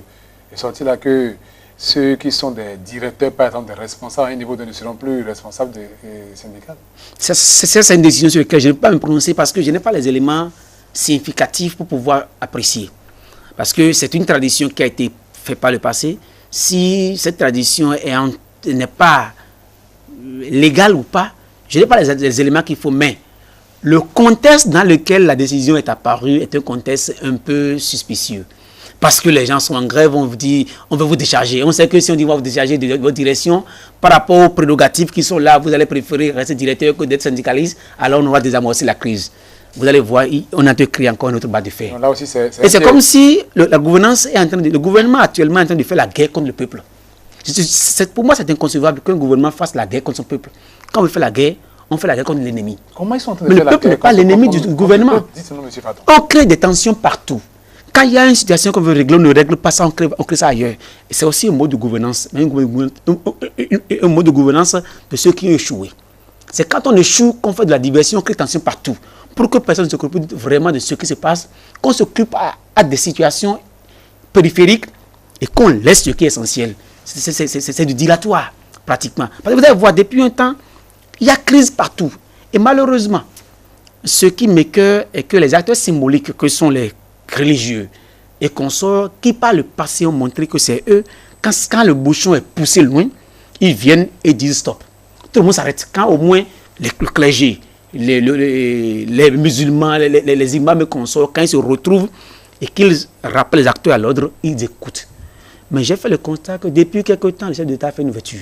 sortir là que ceux qui sont des directeurs, par exemple des responsables à un niveau ne seront plus responsables des syndicats. C'est une décision sur laquelle je ne peux pas me prononcer parce que je n'ai pas les éléments significatifs pour pouvoir apprécier. Parce que c'est une tradition qui a été faite par le passé. Si cette tradition n'est pas légale ou pas, je n'ai pas les éléments qu'il faut, mais le contexte dans lequel la décision est apparue est un contexte un peu suspicieux. Parce que les gens sont en grève, on vous dit, on veut vous décharger. On sait que si on dit on va vous décharger de votre direction, par rapport aux prérogatives qui sont là, vous allez préférer rester directeur que d'être syndicaliste, alors on va désamorcer la crise. Vous allez voir, on a créé encore un autre bas de fer. Là aussi, et c'est comme si la gouvernance est en train le gouvernement actuellement est en train de faire la guerre contre le peuple. Pour moi, c'est inconcevable qu'un gouvernement fasse la guerre contre son peuple. Quand on fait la guerre, on fait la guerre contre l'ennemi. Comment ils sont en train de faire la guerre? Mais le peuple n'est pas l'ennemi du gouvernement. On crée des tensions partout. Quand il y a une situation qu'on veut régler, on ne règle pas ça, on crée ça ailleurs. Et c'est aussi un mode de gouvernance, un mode de gouvernance de ceux qui ont échoué. C'est quand on échoue qu'on fait de la diversion, on crée des tensions partout. Pour que personne ne s'occupe vraiment de ce qui se passe, qu'on s'occupe à des situations périphériques et qu'on laisse ce qui est essentiel. C'est du dilatoire, pratiquement. Parce que vous allez voir, depuis un temps, il y a crise partout. Et malheureusement, ce qui m'écoeure est que les acteurs symboliques que sont les religieux et consorts, qui par le passé ont montré que c'est eux, quand le bouchon est poussé loin, ils viennent et disent stop. Tout le monde s'arrête. Quand au moins le clergé, les musulmans, les imams et consorts, quand ils se retrouvent et qu'ils rappellent les acteurs à l'ordre, ils écoutent. Mais j'ai fait le constat que depuis quelque temps, le chef d'État a fait une ouverture.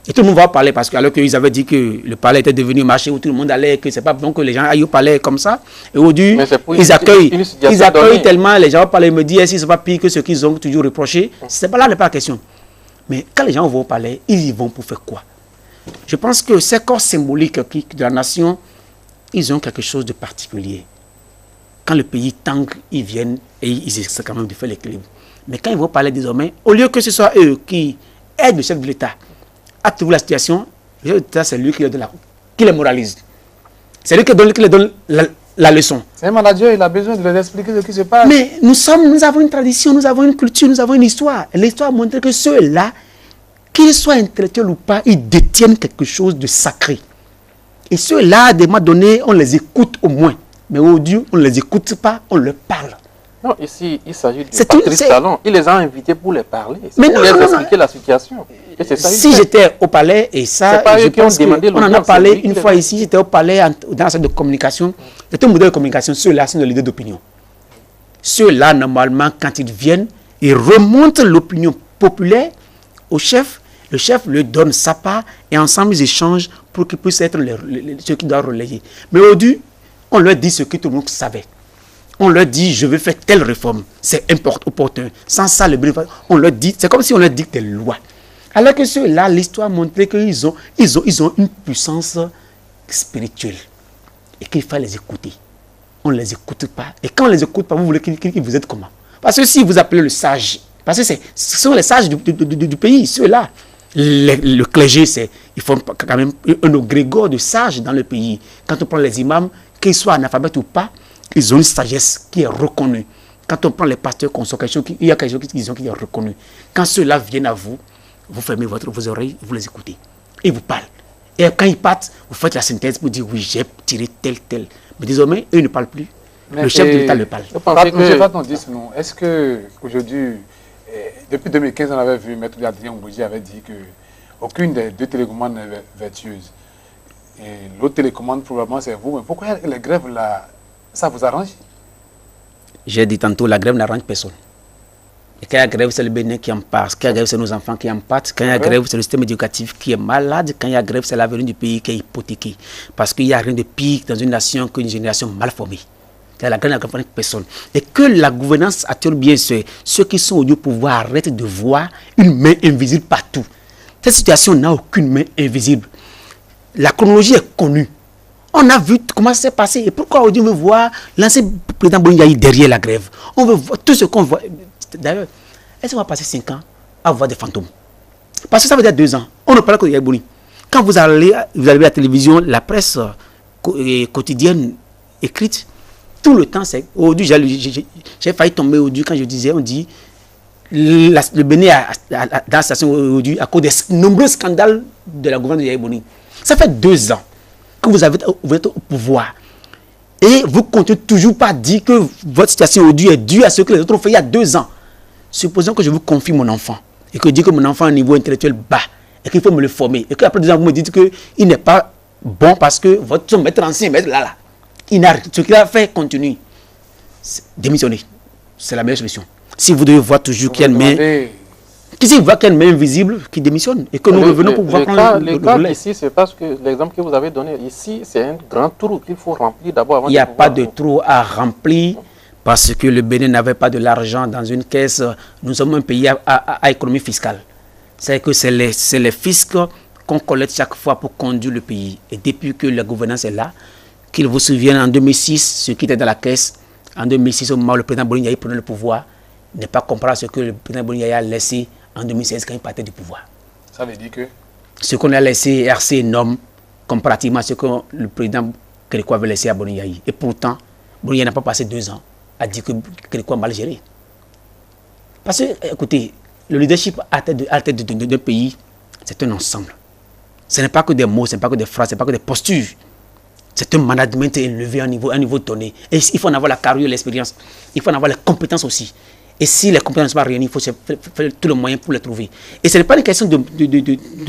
Et tout le monde va parler parce que alors qu'ils avaient dit que le palais était devenu un marché où tout le monde allait, que c'est pas bon que les gens aillent au palais comme ça. Et aujourd'hui, ils accueillent tellement, les gens parlent, ils me disent, si ce n'est pas pire que ce qu'ils ont toujours reproché. Là n'est pas la question. Mais quand les gens vont au palais, ils y vont pour faire quoi? Je pense que ces corps symboliques de la nation, ils ont quelque chose de particulier. Quand le pays tangue, ils viennent et ils essaient quand même de faire l'équilibre. Mais quand ils vont parler désormais, au lieu que ce soit eux qui aident le chef de l'État à trouver la situation, le chef de l'État, c'est lui qui les moralise. C'est lui qui leur donne la leçon. C'est un manager, il a besoin de leur expliquer ce qui se passe. Mais nous avons une tradition, nous avons une culture, nous avons une histoire. L'histoire montre que ceux-là, qu'ils soient intellectuels ou pas, ils détiennent quelque chose de sacré. Et ceux-là, à des moments donnés, on les écoute au moins. Mais aujourd'hui, on ne les écoute pas, on leur parle. Non, ici, il s'agit de Patrice Talon. Il les a invités pour les parler, pour les expliquer la situation. Et ça, si j'étais au palais, et ça, je pense qu'on en a parlé une fois ici, j'étais au palais, dans la salle de communication. C'est un modèle de communication, ceux-là sont des leaders d'opinion. Ceux-là, normalement, quand ils viennent, ils remontent l'opinion populaire au chef. Le chef lui donne sa part et ensemble, ils échangent pour qu'ils puissent être ceux qui doivent relayer. Mais aujourd'hui, on leur dit ce que tout le monde savait. On leur dit, je veux faire telle réforme. C'est opportun. Sans ça, on leur dit, c'est comme si on leur dicte des lois. Alors que ceux-là, l'histoire a montré qu'ils ont une puissance spirituelle et qu'il faut les écouter. On ne les écoute pas. Et quand on ne les écoute pas, vous voulez qu'ils vous aident comment? Parce que si vous appelez le sage, parce que ce sont les sages du pays, ceux-là. Le clergé, ils font quand même un grégor de sages dans le pays. Quand on prend les imams, qu'ils soient analphabètes ou pas, ils ont une sagesse qui est reconnue. Quand on prend les pasteurs, il y a quelque chose qui est reconnu. Quand ceux-là viennent à vous, vous fermez vos oreilles, vous les écoutez. Et vous parlent. Et quand ils partent, vous faites la synthèse pour dire oui, j'ai tiré tel. Mais désormais, eux ne parlent plus. Mais le chef de l'État le parle. Est-ce qu'aujourd'hui, depuis 2015, on avait vu Maître Adrien Mbouji avait dit qu'aucune des deux télécommandes n'est vertueuse. Et l'autre télécommande, probablement, c'est vous. Mais pourquoi les grèves, là, ça vous arrange? J'ai dit tantôt, la grève n'arrange personne. Et quand il y a grève, c'est le Bénin qui en passe. Quand il y a grève, c'est nos enfants qui en partent. Quand il y a grève, c'est le système éducatif qui est malade. Quand il y a grève, c'est l'avenir du pays qui est hypothéqué. Parce qu'il n'y a rien de pire dans une nation qu'une génération mal formée. La grève n'arrange personne. Et que la gouvernance attire bien ceux qui sont au pouvoir arrêtent de voir une main invisible partout. Cette situation n'a aucune main invisible. La chronologie est connue. On a vu comment ça s'est passé. Et pourquoi aujourd'hui on veut voir l'ancien président Bolingaï derrière la grève? On veut voir tout ce qu'on voit. D'ailleurs, est-ce qu'on va passer 5 ans à voir des fantômes? Parce que ça veut dire 2 ans. On ne parle que de Yaïbouni. Quand vous allez à la télévision, la presse quotidienne écrite, tout le temps, c'est... Aujourd'hui, j'ai failli tomber aujourd'hui quand on dit le Bénin dans la station aujourd'hui à cause des nombreux scandales de la gouvernement de Yaïbouni. Ça fait 2 ans que vous êtes au pouvoir. Et vous continuez toujours pas à dire que votre situation aujourd'hui est due à ce que les autres ont fait il y a 2 ans. Supposons que je vous confie mon enfant et que je dis que mon enfant a un niveau intellectuel bas et qu'il faut me le former. Et qu'après 2 ans, vous me dites qu'il n'est pas bon parce que votre maître ancien, maître là. Ce qu'il a fait continue. Démissionner. C'est la meilleure solution. Si vous devez voir toujours qu'il y a une main... Si vous voyez qu'il y a une main invisible qui démissionne et que nous revenons pour pouvoir prendre le cas ici, c'est parce que l'exemple que vous avez donné ici, c'est un grand trou qu'il faut remplir d'abord avant. Il n'y a pas de trou à remplir parce que le Bénin n'avait pas de l'argent dans une caisse. Nous sommes un pays à économie fiscale. C'est que c'est les fiscs qu'on collecte chaque fois pour conduire le pays. Et depuis que la gouvernance est là, qu'il vous souvienne en 2006, ce qui était dans la caisse, en 2006, au moment où le président Bolingaï prenait le pouvoir, n'est pas comparable à ce que le président Bolingaï a laissé en 2016 quand il partait du pouvoir. Ça veut dire que ce qu'on a laissé est assez énorme comparativement à ce que le président Kérékou avait laissé à Bolingaï. Et pourtant, Bolingaï n'a pas passé 2 ans à dire que Kérékou a mal géré. Parce que, écoutez, le leadership à la tête d'un pays, c'est un ensemble. Ce n'est pas que des mots, ce n'est pas que des phrases, ce n'est pas que des postures. C'est un management élevé à un niveau donné. Et il faut en avoir la carrure, l'expérience. Il faut en avoir les compétences aussi. Et si les compétences ne sont pas réunies, il faut faire tout le moyen pour les trouver. Et ce n'est pas une question de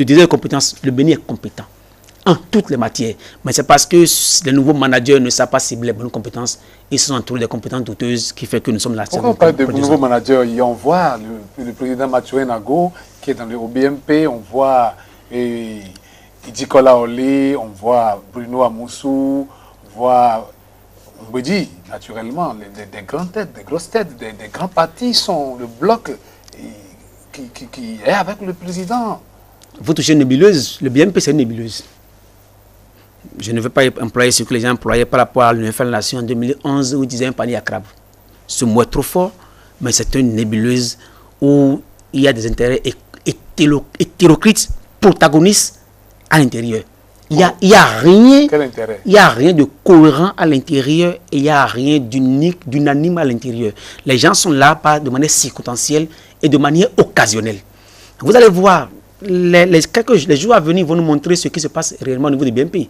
désir de compétences. Le Bénin est compétent en toutes les matières. Mais c'est parce que les nouveaux managers ne savent pas cibler les bonnes compétences. Ils sont entourés des compétences douteuses qui fait que nous sommes là. Pourquoi on parle de nouveaux managers? On voit le président Mathieu Nago qui est dans le BMP. On voit Idikola Olé, on voit Bruno Amoussou, on voit Mbouji, naturellement, des grandes têtes, des grosses têtes, des grands partis sont le bloc qui est avec le président. Vous touchez une nébuleuse, le BMP c'est une nébuleuse. Je ne veux pas employer ce que les gens employaient par rapport à l'Union des Nations en 2011 où ils disaient un panier à crabe. Ce mot est trop fort, mais c'est une nébuleuse où il y a des intérêts hétéroclites, protagonistes à l'intérieur. Il n'y a rien. Quel intérêt? Il n'y a rien de cohérent à l'intérieur et il n'y a rien d'unique, d'unanime à l'intérieur. Les gens sont là de manière circonstancielle et de manière occasionnelle. Vous allez voir, les jours à venir vont nous montrer ce qui se passe réellement au niveau du BMP.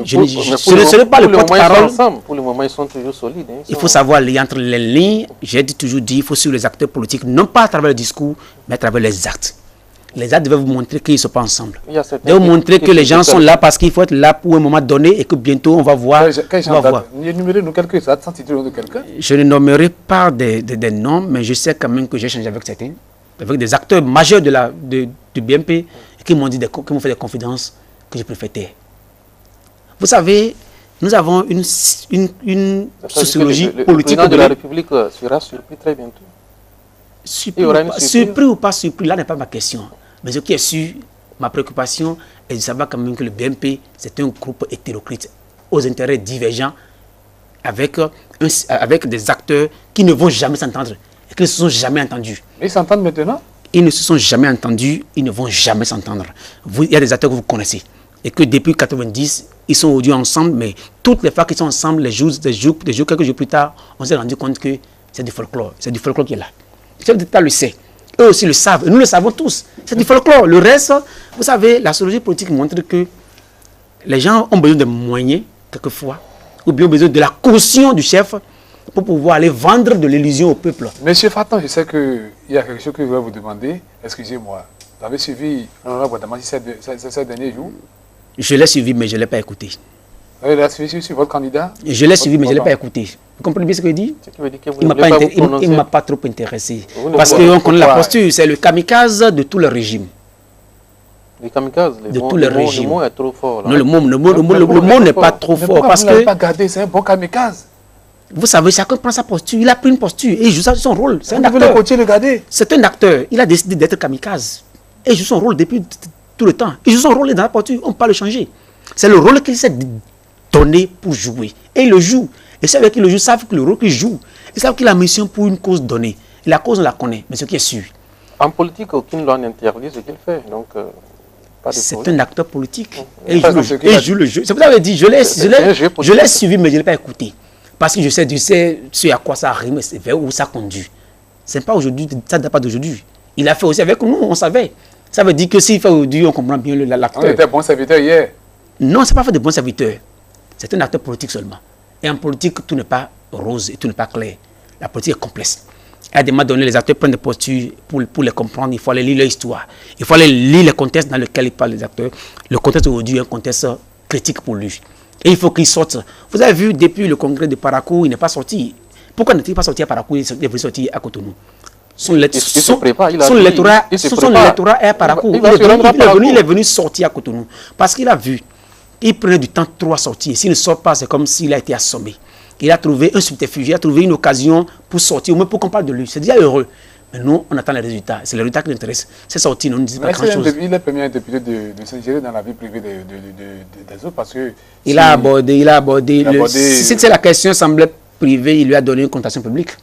Ce ne serait pas le porte-parole. Pour le moment, ils sont toujours solides. Il faut savoir lire entre les lignes. J'ai toujours dit, il faut suivre les acteurs politiques, non pas à travers le discours, mais à travers les actes. Les actes devaient vous montrer qu'ils ne sont pas ensemble. Ils doivent vous montrer que les gens sont là parce qu'il faut être là pour un moment donné et que bientôt on va voir. Énumérez-nous quelques actes sans titrer de quelqu'un. Je ne nommerai pas des noms, mais je sais quand même que j'ai échangé avec certains, avec des acteurs majeurs du BMP qui m'ont dit, qui m'ont fait des confidences que je préfère taire. Vous savez, nous avons une sociologie politique. Le président de la République sera surpris très bientôt. Surpris ou pas surpris, là n'est pas ma question. Mais ce qui est sûr, ma préoccupation est de savoir quand même que le BMP, c'est un groupe hétéroclite, aux intérêts divergents, avec des acteurs qui ne vont jamais s'entendre et qui ne se sont jamais entendus. Mais ils s'entendent maintenant? Ils ne se sont jamais entendus, ils ne vont jamais s'entendre. Il y a des acteurs que vous connaissez et que depuis 90, ils sont aujourd'hui ensemble, mais toutes les fois qu'ils sont ensemble, quelques jours plus tard, on s'est rendu compte que c'est du folklore qui est là. Le chef d'État le sait, eux aussi le savent, et nous le savons tous. C'est du folklore. Le reste, vous savez, la sociologie politique montre que les gens ont besoin de moyens, quelquefois, ou bien besoin de la caution du chef pour pouvoir aller vendre de l'illusion au peuple. Monsieur Fatan, je sais qu'il y a quelque chose que je voulais vous demander. Excusez-moi. Vous avez suivi l'honorable Badamassi ces derniers jours? Je l'ai suivi, mais je ne l'ai pas écouté. Vous avez suivi sur votre candidat? Je l'ai suivi, mais je ne l'ai pas écouté. Vous comprenez bien ce qu'il dit? Il ne m'a pas trop intéressé. Parce qu'on connaît la posture. C'est le kamikaze de tout le régime. Le kamikaze, de tout le régime. Le mot est trop fort. Là. Non, le mot n'est pas trop fort. Parce que... pas gardé, c'est un bon kamikaze. Vous savez, chacun prend sa posture. Il a pris une posture et il joue son rôle. C'est un acteur. C'est un acteur. Il a décidé d'être kamikaze. Et il joue son rôle depuis tout le temps. Il joue son rôle dans la posture. On ne peut pas le changer. C'est le rôle qu'il s'est donné pour jouer. Et il le joue. Et ceux qui le jouent savent que le rôle qu'il joue, ils savent qu'il a mission pour une cause donnée. Et la cause, on la connaît. Mais ce qui est sûr. En politique, aucune loi n'interdit ce qu'il fait. Donc, c'est un acteur politique. Et il joue le jeu. C'est pour ça que je dis, je l'ai suivi, mais je ne l'ai pas écouté. Parce que je sais ce à quoi ça rime, vers où ça conduit. Ce n'est pas aujourd'hui, ça ne date pas d'aujourd'hui. Il a fait aussi avec nous, on savait. Ça veut dire que s'il fait aujourd'hui, on comprend bien l'acteur. On était bon serviteur hier. Non, ce n'est pas fait de bons serviteurs. C'est un acteur politique seulement. Et en politique, tout n'est pas rose et tout n'est pas clair. La politique est complexe. À des moments donnés, les acteurs prennent des postures pour les comprendre. Il faut aller lire leur histoire. Il faut aller lire les contextes dans lesquels ils parlent les acteurs. Le contexte aujourd'hui est un contexte critique pour lui. Et il faut qu'il sorte. Vous avez vu, depuis le congrès de Parakou, il n'est pas sorti. Pourquoi n'est-il pas sorti à Parakou? Il est venu sortir à Cotonou. Son électorat est à Parakou. Il est venu sortir à Cotonou. Parce qu'il a vu, il prenait du temps trop à sortir. S'il ne sort pas, c'est comme s'il a été assommé. Il a trouvé un subterfuge, il a trouvé une occasion pour sortir, au moins pour qu'on parle de lui. C'est déjà heureux. Mais nous, on attend les résultats. C'est les résultats qui nous intéressent. C'est sorti, on ne dit pas grand-chose. Il est le premier député de s'ingérer dans la vie privée des autres parce que... Il a abordé. Si c'est la question semblait privée, il lui a donné une connotation publique.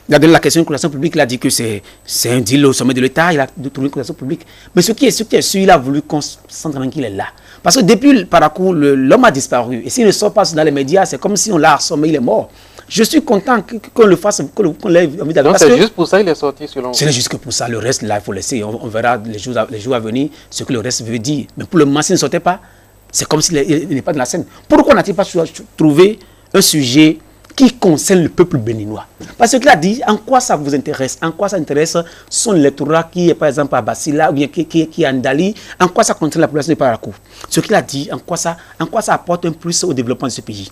Il a donné la question de connotation publique, il a dit que c'est un deal au sommet de l'État, il a trouvé une connotation publique. Mais ce qui est sûr, il a voulu qu'on sente qu'il est là. Parce que depuis Parakou, l'homme a disparu. Et s'il ne sort pas dans les médias, c'est comme si on l'a assommé, il est mort. Je suis content qu'on le fasse, qu'on l'ait envie d'aller. Donc c'est juste pour ça qu'il est sorti selon vous? C'est juste que pour ça. Le reste, là, il faut laisser. On verra les jours à venir ce que le reste veut dire. Mais pour le moment, s'il ne sortait pas, c'est comme s'il n'est pas de la scène. Pourquoi n'a-t-il pas trouvé un sujet qui concerne le peuple béninois? Parce qu'il a dit, en quoi ça vous intéresse? En quoi ça intéresse son électorat qui est par exemple à Basila ou bien qui est à Ndali? En quoi ça concerne la population de Parakou? Ce qu'il a dit, en quoi ça apporte un plus au développement de ce pays?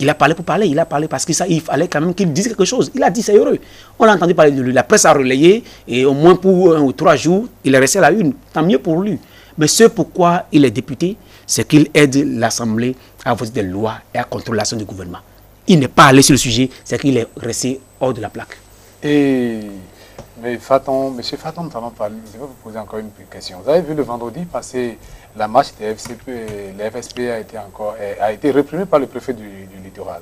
Il a parlé pour parler, il a parlé parce qu'il fallait quand même qu'il dise quelque chose. Il a dit, c'est heureux. On a entendu parler de lui, la presse a relayé et au moins pour 1 ou 3 jours, il est resté à la une. Tant mieux pour lui. Mais ce pourquoi il est député, c'est qu'il aide l'Assemblée à voter des lois et à contrôler l'action du gouvernement. Il n'est pas allé sur le sujet, c'est qu'il est resté hors de la plaque. Mais monsieur Faton, nous allons parler, je vais vous poser encore une question. Vous avez vu le vendredi passer la marche des FCP, la FSP a été réprimée par le préfet du littoral.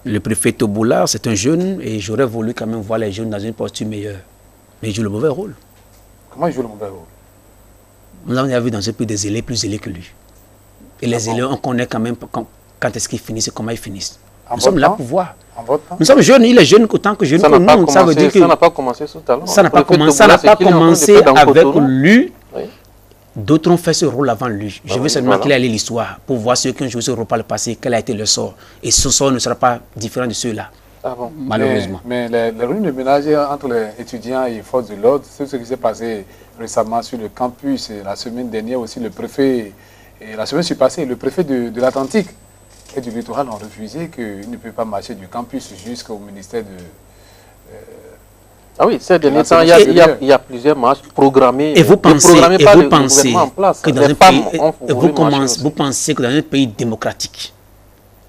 Le préfet Toboula, c'est un jeune et j'aurais voulu quand même voir les jeunes dans une posture meilleure. Mais il joue le mauvais rôle. Comment il joue le mauvais rôle? Nous avons vu dans ce pays des zélés plus zélés que lui. Et les zélés, on connaît quand même quand est-ce qu'ils finissent et comment ils finissent. Nous sommes là pour voir. Nous sommes jeunes, il est jeune autant que jeune que nous. Ça veut dire que ça n'a pas commencé sous talent. Ça n'a pas commencé avec lui. Oui. D'autres ont fait ce rôle avant lui. Je veux seulement qu'il ait lu l'histoire pour voir ceux qui ont joué ce rôle par le passé, quel a été le sort. Et ce sort ne sera pas différent de ceux-là. Ah bon. Malheureusement. Mais les ruines de ménage entre les étudiants et les forces de l'ordre, c'est ce qui s'est passé récemment sur le campus. Et la semaine dernière aussi, le préfet, et la semaine passée, le préfet de l'Atlantique et du littoral ont refusé qu'il ne peut pas marcher du campus jusqu'au ministère de... Ah oui, ces derniers temps, il y a plusieurs marches programmées. Et vous pensez que dans un pays démocratique,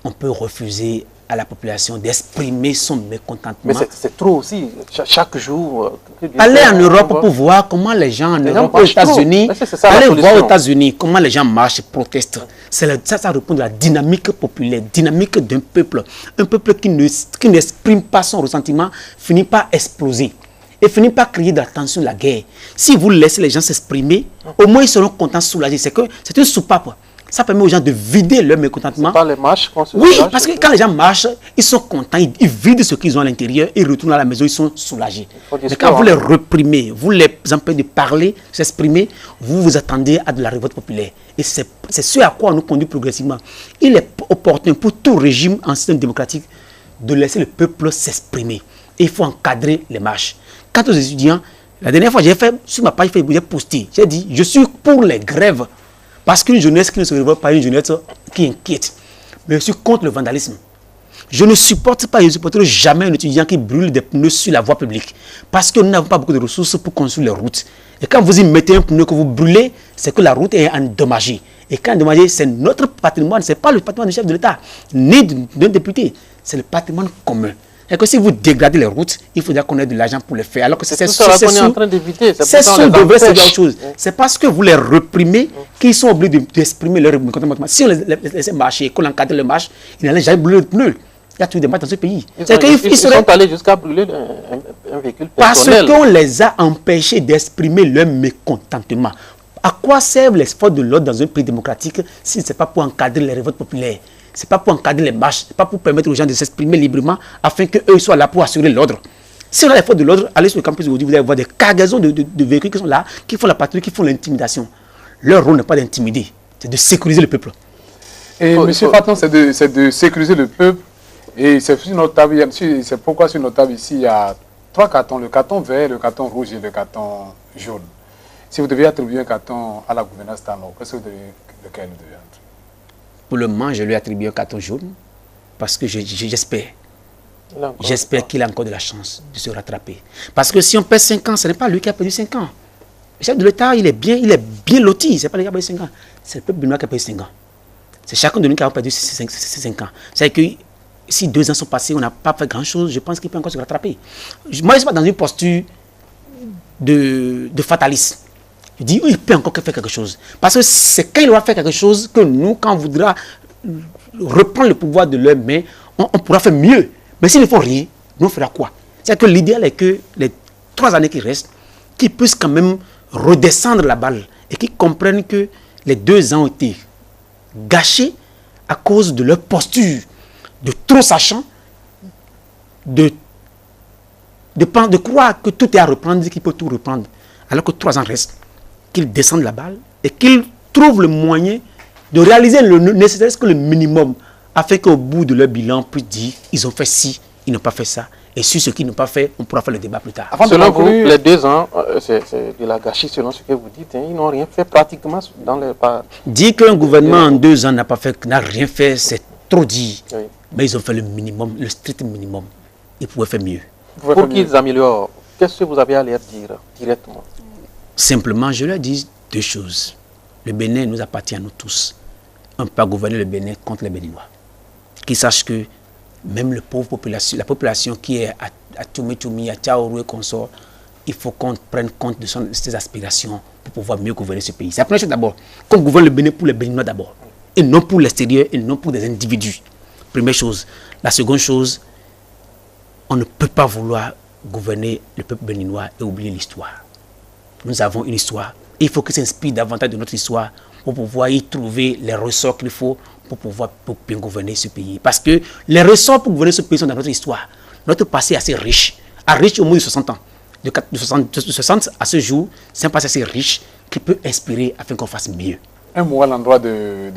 on peut refuser à la population d'exprimer son mécontentement. Mais c'est trop aussi, chaque jour. Allez en Europe pour voir comment les gens en Europe, aux États-Unis, allez voir aux États-Unis comment les gens marchent, protestent. Ça répond à la dynamique populaire, dynamique d'un peuple. Un peuple qui n'exprime pas son ressentiment finit par exploser et finit par créer de la tension, la guerre. Si vous laissez les gens s'exprimer, au moins ils seront contents, soulagés. C'est une soupape. Ça permet aux gens de vider leur mécontentement. C'est pas les marches qu'on se Oui, soulage, parce que quand les gens marchent, ils sont contents, ils vident ce qu'ils ont à l'intérieur, ils retournent à la maison, ils sont soulagés. Mais quand vous les reprimez, vous les empêchez de parler, s'exprimer, vous vous attendez à de la révolte populaire. Et c'est ce à quoi on nous conduit progressivement. Il est opportun pour tout régime en système démocratique de laisser le peuple s'exprimer. Et il faut encadrer les marches. Quant aux étudiants, la dernière fois, j'ai fait sur ma page Facebook, j'ai posté, j'ai dit, je suis pour les grèves. Parce qu'une jeunesse qui ne se révolte pas, une jeunesse qui inquiète. Mais je suis contre le vandalisme. Je ne supporte pas, je ne supporterai jamais un étudiant qui brûle des pneus sur la voie publique. Parce que nous n'avons pas beaucoup de ressources pour construire les routes. Et quand vous y mettez un pneu que vous brûlez, c'est que la route est endommagée. Et quand endommagée, c'est notre patrimoine, ce n'est pas le patrimoine du chef de l'État, ni d'un député. C'est le patrimoine commun. Et que si vous dégradez les routes, il faudra qu'on ait de l'argent pour les faire. Alors que c'est ça qu'on est en train d'éviter. C'est ce qu'on devrait faire autre chose. C'est parce que vous les reprimez qu'ils sont obligés d'exprimer leur mécontentement. Si on les laissait marcher, qu'on encadre les marches, ils n'allaient jamais brûler le pneu. Il y a toujours des marches dans ce pays. Ils sont allés jusqu'à brûler un véhicule personnel. Parce qu'on les a empêchés d'exprimer leur mécontentement. À quoi servent les forces de l'ordre dans un pays démocratique si ce n'est pas pour encadrer les révoltes populaires? Ce n'est pas pour encadrer les marches, ce n'est pas pour permettre aux gens de s'exprimer librement afin qu'eux soient là pour assurer l'ordre. Si on a les forces de l'ordre, allez sur le campus aujourd'hui, vous allez voir des cargaisons de véhicules qui sont là, qui font la patrouille, qui font l'intimidation. Leur rôle n'est pas d'intimider, c'est de sécuriser le peuple. Et M. Faton, c'est de sécuriser le peuple. Et c'est pourquoi sur notre table ici, il y a 3 cartons, le carton vert, le carton rouge et le carton jaune. Si vous deviez attribuer un carton à la gouvernance Talon, qu'est-ce que lequel vous devez attribuer? Pour le moment, je lui attribue un carton jaune parce que j'espère qu'il a encore de la chance de se rattraper. Parce que si on perd 5 ans, ce n'est pas lui qui a perdu 5 ans. Le chef de l'État, il est bien loti. Ce n'est pas lui qui a perdu 5 ans. C'est le peuple béninois qui a perdu 5 ans. C'est chacun de nous qui a perdu 5 ans. C'est-à-dire que si 2 ans sont passés, on n'a pas fait grand-chose, je pense qu'il peut encore se rattraper. Moi, je ne suis pas dans une posture de fataliste. Je dis, il peut encore faire quelque chose. Parce que c'est quand il va faire quelque chose que nous, quand on voudra reprendre le pouvoir de leurs mains, on pourra faire mieux. Mais s'il ne faut rien, nous on fera quoi? C'est-à-dire que l'idéal est que les 3 années qui restent, qu'ils puissent quand même redescendre la balle et qu'ils comprennent que les 2 ans ont été gâchés à cause de leur posture, de trop sachant, de croire que tout est à reprendre, qu'il peut tout reprendre, alors que 3 ans restent. Qu'ils descendent la balle et qu'ils trouvent le moyen de réaliser le nécessaire que le minimum afin qu'au bout de leur bilan, on puisse dire ils ont fait ci, ils n'ont pas fait ça. Et sur ce qu'ils n'ont pas fait, on pourra faire le débat plus tard. Selon vous, les 2 ans, c'est de la gâchis selon ce que vous dites. Ils n'ont rien fait pratiquement dans les pas. Dire qu'un gouvernement en 2 ans n'a rien fait, c'est trop dit. Oui. Mais ils ont fait le minimum, le strict minimum. Ils pouvaient faire mieux. Pour qu'ils améliorent, qu'est-ce que vous avez à leur dire directement? Simplement, je leur dis 2 choses. Le Bénin nous appartient à nous tous. On ne peut pas gouverner le Bénin contre les Béninois. Qu'ils sachent que même la population qui est à Tchoumi, à Tchaourou et consorts, il faut qu'on prenne compte de ses aspirations pour pouvoir mieux gouverner ce pays. C'est la première chose d'abord. Qu'on gouverne le Bénin pour les Béninois d'abord. Et non pour l'extérieur, et non pour des individus. Première chose. La seconde chose, on ne peut pas vouloir gouverner le peuple béninois et oublier l'histoire. Nous avons une histoire. Il faut qu'il s'inspire davantage de notre histoire pour pouvoir y trouver les ressorts qu'il faut pour bien gouverner ce pays. Parce que les ressorts pour gouverner ce pays sont dans notre histoire. Notre passé est assez riche. Riche au moins de 60 ans. De 60 à ce jour, c'est un passé assez riche qui peut inspirer afin qu'on fasse mieux. Un mot à l'endroit des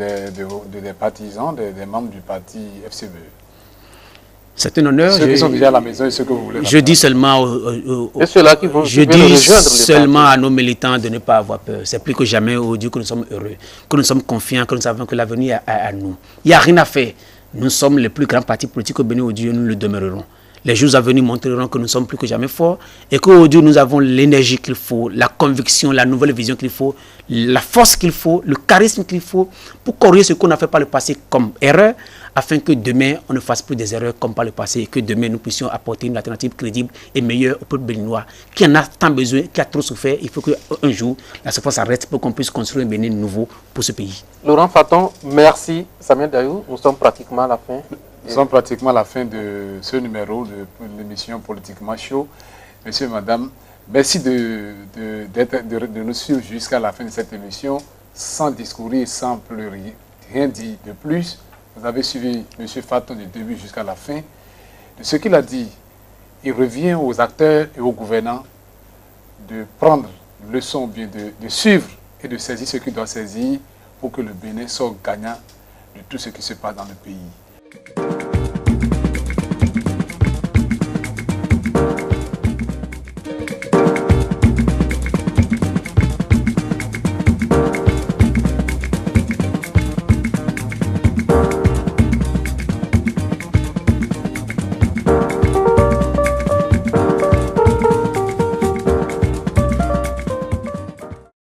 partisans, des membres du parti FCBE. C'est un honneur. Ceux qui sont déjà à la maison et ceux que vous voulez. Je dis seulement, à nos militants de ne pas avoir peur. C'est plus que jamais aujourd'hui que nous sommes heureux, que nous sommes confiants, que nous savons que l'avenir est à nous. Il n'y a rien à faire. Nous sommes les plus grands partis politiques au Bénin aujourd'hui et nous le demeurerons. Les jours à venir montreront que nous sommes plus que jamais forts et qu'aujourd'hui nous avons l'énergie qu'il faut, la conviction, la nouvelle vision qu'il faut, la force qu'il faut, le charisme qu'il faut pour corriger ce qu'on a fait par le passé comme erreur, afin que demain, on ne fasse plus des erreurs comme par le passé et que demain, nous puissions apporter une alternative crédible et meilleure au peuple béninois qui en a tant besoin, qui a trop souffert. Il faut qu'un jour, la souffrance s'arrête pour qu'on puisse construire un Bénin nouveau pour ce pays. Laurent Faton, merci. Samuel Dayou, nous sommes pratiquement à la fin. Nous sommes pratiquement à la fin de ce numéro de l'émission Politiquement Chaud. Monsieur, madame, merci de nous suivre jusqu'à la fin de cette émission, sans discourir, sans pleurer, rien dit de plus. Vous avez suivi M. Faton du début jusqu'à la fin. De ce qu'il a dit, il revient aux acteurs et aux gouvernants de prendre leçon, bien de suivre et de saisir ce qu'il doit saisir pour que le Bénin soit gagnant de tout ce qui se passe dans le pays.